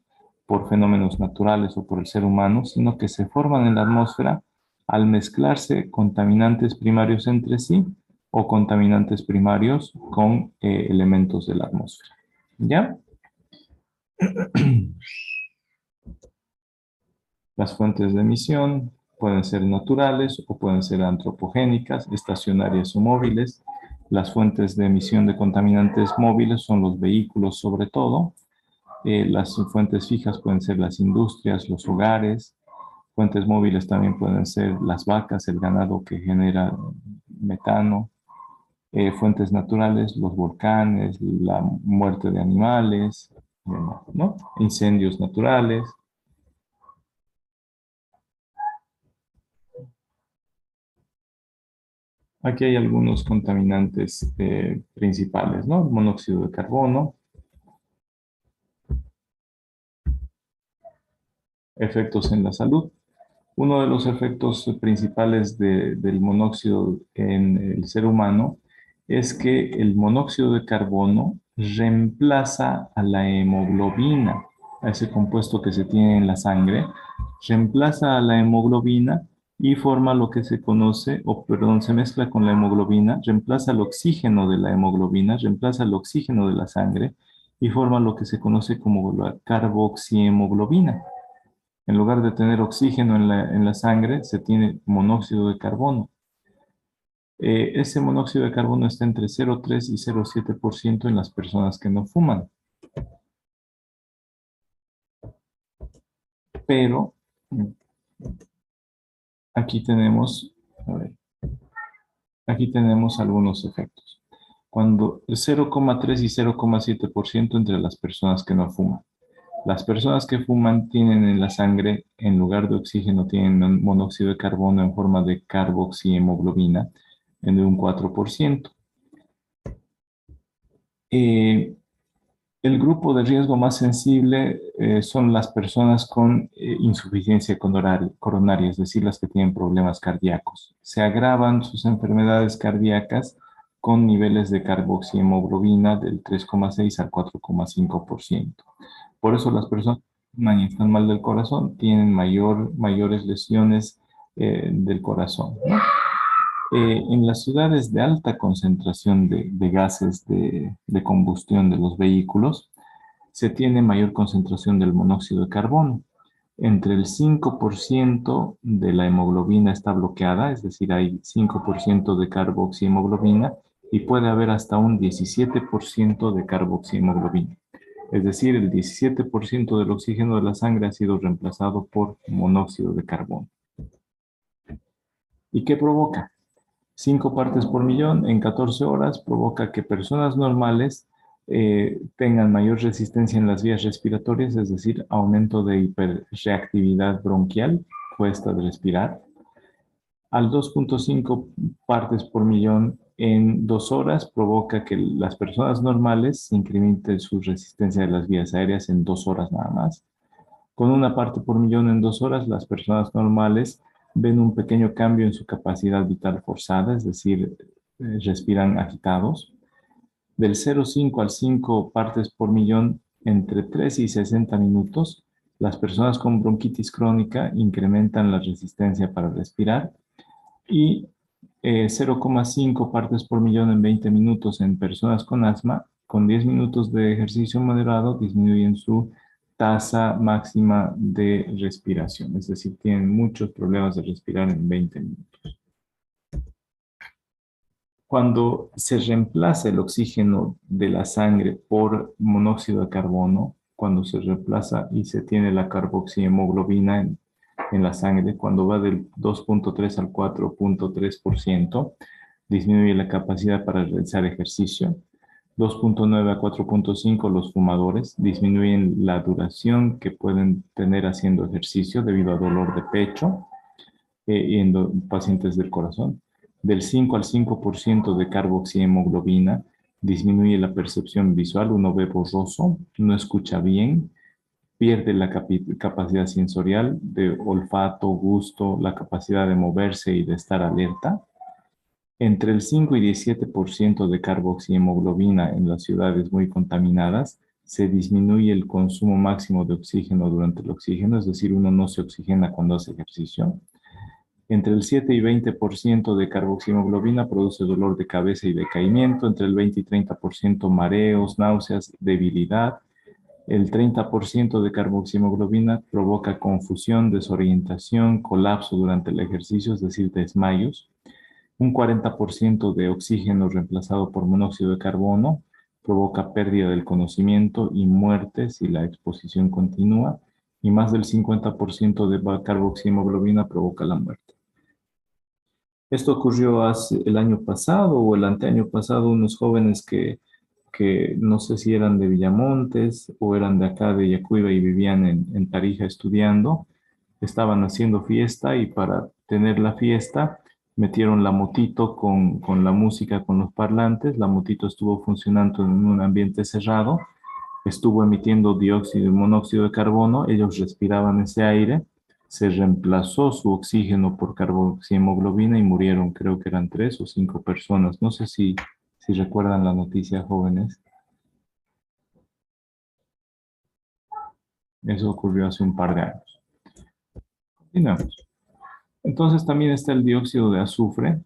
fenómenos naturales o por el ser humano, sino que se forman en la atmósfera al mezclarse contaminantes primarios entre sí o contaminantes primarios con elementos de la atmósfera. ¿Ya? Las fuentes de emisión pueden ser naturales o pueden ser antropogénicas, estacionarias o móviles. Las fuentes de emisión de contaminantes móviles son los vehículos sobre todo. Las fuentes fijas pueden ser las industrias, los hogares. Fuentes móviles también pueden ser las vacas, el ganado que genera metano. Fuentes naturales, los volcanes, la muerte de animales, ¿no? Incendios naturales. Aquí hay algunos contaminantes principales, ¿no? El monóxido de carbono, efectos en la salud. Uno de los efectos principales del monóxido en el ser humano es que el monóxido de carbono reemplaza a la hemoglobina, a ese compuesto que se tiene en la sangre, reemplaza a la hemoglobina y forma lo que se conoce, o perdón, se mezcla con la hemoglobina, reemplaza el oxígeno de la hemoglobina, reemplaza el oxígeno de la sangre y forma lo que se conoce como la carboxihemoglobina. En lugar de tener oxígeno en la sangre, se tiene monóxido de carbono. Ese monóxido de carbono está entre 0,3 y 0,7% en las personas que no fuman. Pero aquí tenemos, a ver, aquí tenemos algunos efectos. Cuando 0,3 y 0,7% entre las personas que no fuman. Las personas que fuman tienen en la sangre, en lugar de oxígeno, tienen monóxido de carbono en forma de carboxihemoglobina en un 4%. Eh, el grupo de riesgo más sensible son las personas con insuficiencia coronaria, es decir, las que tienen problemas cardíacos. Se agravan sus enfermedades cardíacas con niveles de carboxihemoglobina del 3,6 al 4,5%. Por eso las personas que fuman y están mal del corazón tienen mayores lesiones del corazón, ¿no? En las ciudades de alta concentración de gases de combustión de los vehículos, se tiene mayor concentración del monóxido de carbono. Entre el 5% de la hemoglobina está bloqueada, es decir, hay 5% de carboxihemoglobina y puede haber hasta un 17% de carboxihemoglobina. Es decir, el 17% del oxígeno de la sangre ha sido reemplazado por monóxido de carbono. ¿Y qué provoca? 5 partes por millón en 14 horas provoca que personas normales tengan mayor resistencia en las vías respiratorias, es decir, aumento de hiperreactividad bronquial, cuesta de respirar, al 2,5 partes por millón en 2 horas provoca que las personas normales incrementen su resistencia de las vías aéreas en 2 horas nada más. Con una parte por millón en 2 horas, las personas normales ven un pequeño cambio en su capacidad vital forzada, es decir, respiran agitados. Del 0,5 al 5 partes por millón entre 3 y 60 minutos, las personas con bronquitis crónica incrementan la resistencia para respirar y 0,5 partes por millón en 20 minutos en personas con asma, con 10 minutos de ejercicio moderado disminuyen su tasa máxima de respiración, es decir, tienen muchos problemas de respirar en 20 minutos. Cuando se reemplaza el oxígeno de la sangre por monóxido de carbono, cuando se reemplaza y se tiene la carboxihemoglobina en la sangre, cuando va del 2,3 al 4,3%, disminuye la capacidad para realizar ejercicio. 2,9 a 4,5 los fumadores disminuyen la duración que pueden tener haciendo ejercicio debido a dolor de pecho y en pacientes del corazón. Del 5 al 5% de carboxihemoglobina disminuye la percepción visual, uno ve borroso, no escucha bien, pierde la capacidad sensorial de olfato, gusto, la capacidad de moverse y de estar alerta. Entre el 5 y 17% de carboxihemoglobina en las ciudades muy contaminadas se disminuye el consumo máximo de oxígeno durante el oxígeno, es decir, uno no se oxigena cuando hace ejercicio. Entre el 7 y 20% de carboxihemoglobina produce dolor de cabeza y decaimiento, entre el 20 y 30% mareos, náuseas, debilidad. El 30% de carboxihemoglobina provoca confusión, desorientación, colapso durante el ejercicio, es decir, desmayos. Un 40% de oxígeno reemplazado por monóxido de carbono provoca pérdida del conocimiento y muerte si la exposición continúa, y más del 50% de carboxihemoglobina provoca la muerte. Esto ocurrió el año pasado o el anteaño pasado, unos jóvenes que no sé si eran de Villamontes o eran de acá de Yacuiba y vivían en Tarija estudiando, estaban haciendo fiesta y para tener la fiesta metieron la motito con la música, con los parlantes. La motito estuvo funcionando en un ambiente cerrado, estuvo emitiendo dióxido y monóxido de carbono, ellos respiraban ese aire, se reemplazó su oxígeno por carboxihemoglobina y murieron, creo que eran 3 o 5 personas. No sé si recuerdan la noticia, jóvenes. Eso ocurrió hace un par de años. Continuamos. Entonces también está el dióxido de azufre,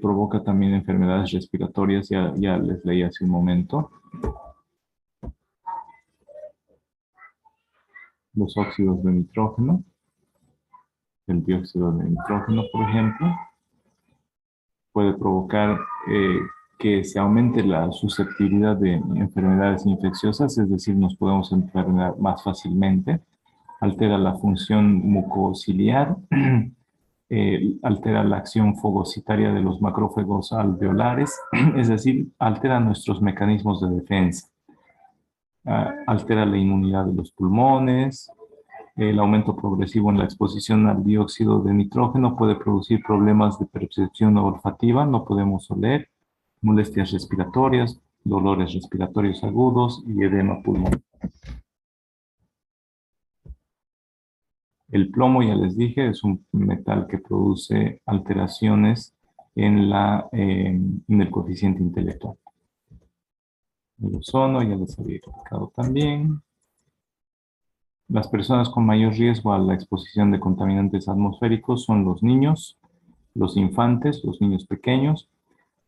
provoca también enfermedades respiratorias, ya les leí hace un momento. Los óxidos de nitrógeno, el dióxido de nitrógeno, por ejemplo, puede provocar que se aumente la susceptibilidad de enfermedades infecciosas, es decir, nos podemos enfermar más fácilmente, altera la función mucociliar, altera la acción fagocitaria de los macrófagos alveolares, es decir, altera nuestros mecanismos de defensa, altera la inmunidad de los pulmones. El aumento progresivo en la exposición al dióxido de nitrógeno puede producir problemas de percepción olfativa, no podemos oler, molestias respiratorias, dolores respiratorios agudos y edema pulmonar. El plomo, ya les dije, es un metal que produce alteraciones en el coeficiente intelectual. El ozono, ya les había explicado también. Las personas con mayor riesgo a la exposición de contaminantes atmosféricos son los niños, los infantes, los niños pequeños,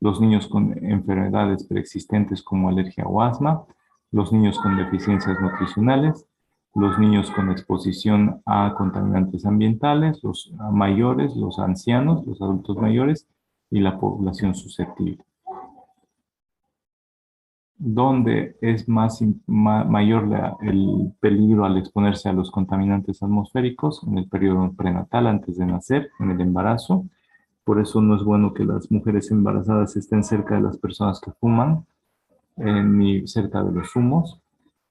los niños con enfermedades preexistentes como alergia o asma, los niños con deficiencias nutricionales, los niños con exposición a contaminantes ambientales, los mayores, los ancianos, los adultos mayores y la población susceptible. ¿Dónde es mayor el peligro al exponerse a los contaminantes atmosféricos? En el periodo prenatal, antes de nacer, en el embarazo. Por eso no es bueno que las mujeres embarazadas estén cerca de las personas que fuman, ni cerca de los humos.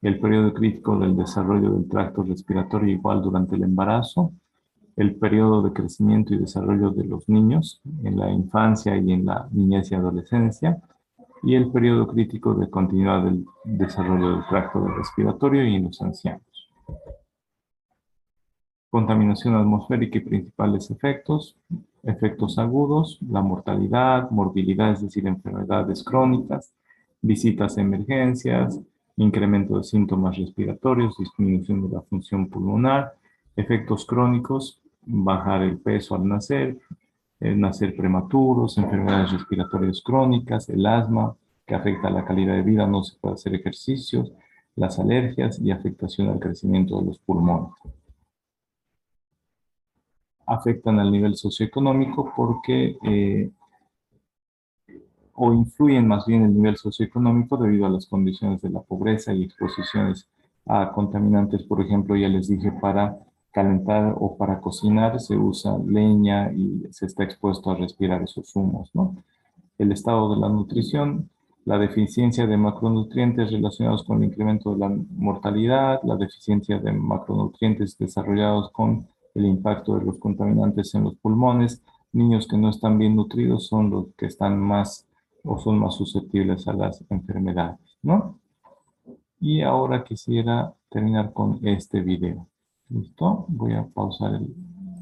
El periodo crítico del desarrollo del tracto respiratorio igual durante el embarazo. El periodo de crecimiento y desarrollo de los niños en la infancia y en la niñez y adolescencia. Y el periodo crítico de continuidad del desarrollo del tracto respiratorio y en los ancianos. Contaminación atmosférica y principales efectos. Efectos agudos, la mortalidad, morbilidad, es decir, enfermedades crónicas, visitas a emergencias, incremento de síntomas respiratorios, disminución de la función pulmonar, efectos crónicos, bajar el peso al nacer, nacer prematuros, enfermedades respiratorias crónicas, el asma, que afecta la calidad de vida, no se puede hacer ejercicios, las alergias y afectación al crecimiento de los pulmones. Afectan al nivel socioeconómico porque o influyen más bien el nivel socioeconómico debido a las condiciones de la pobreza y exposiciones a contaminantes. Por ejemplo, ya les dije, para calentar o para cocinar se usa leña y se está expuesto a respirar esos humos, ¿no? El estado de la nutrición, la deficiencia de macronutrientes relacionados con el incremento de la mortalidad, la deficiencia de macronutrientes desarrollados con el impacto de los contaminantes en los pulmones. Niños que no están bien nutridos son los que están más o son más susceptibles a las enfermedades, ¿no? Y ahora quisiera terminar con este video. ¿Listo? Voy a pausar el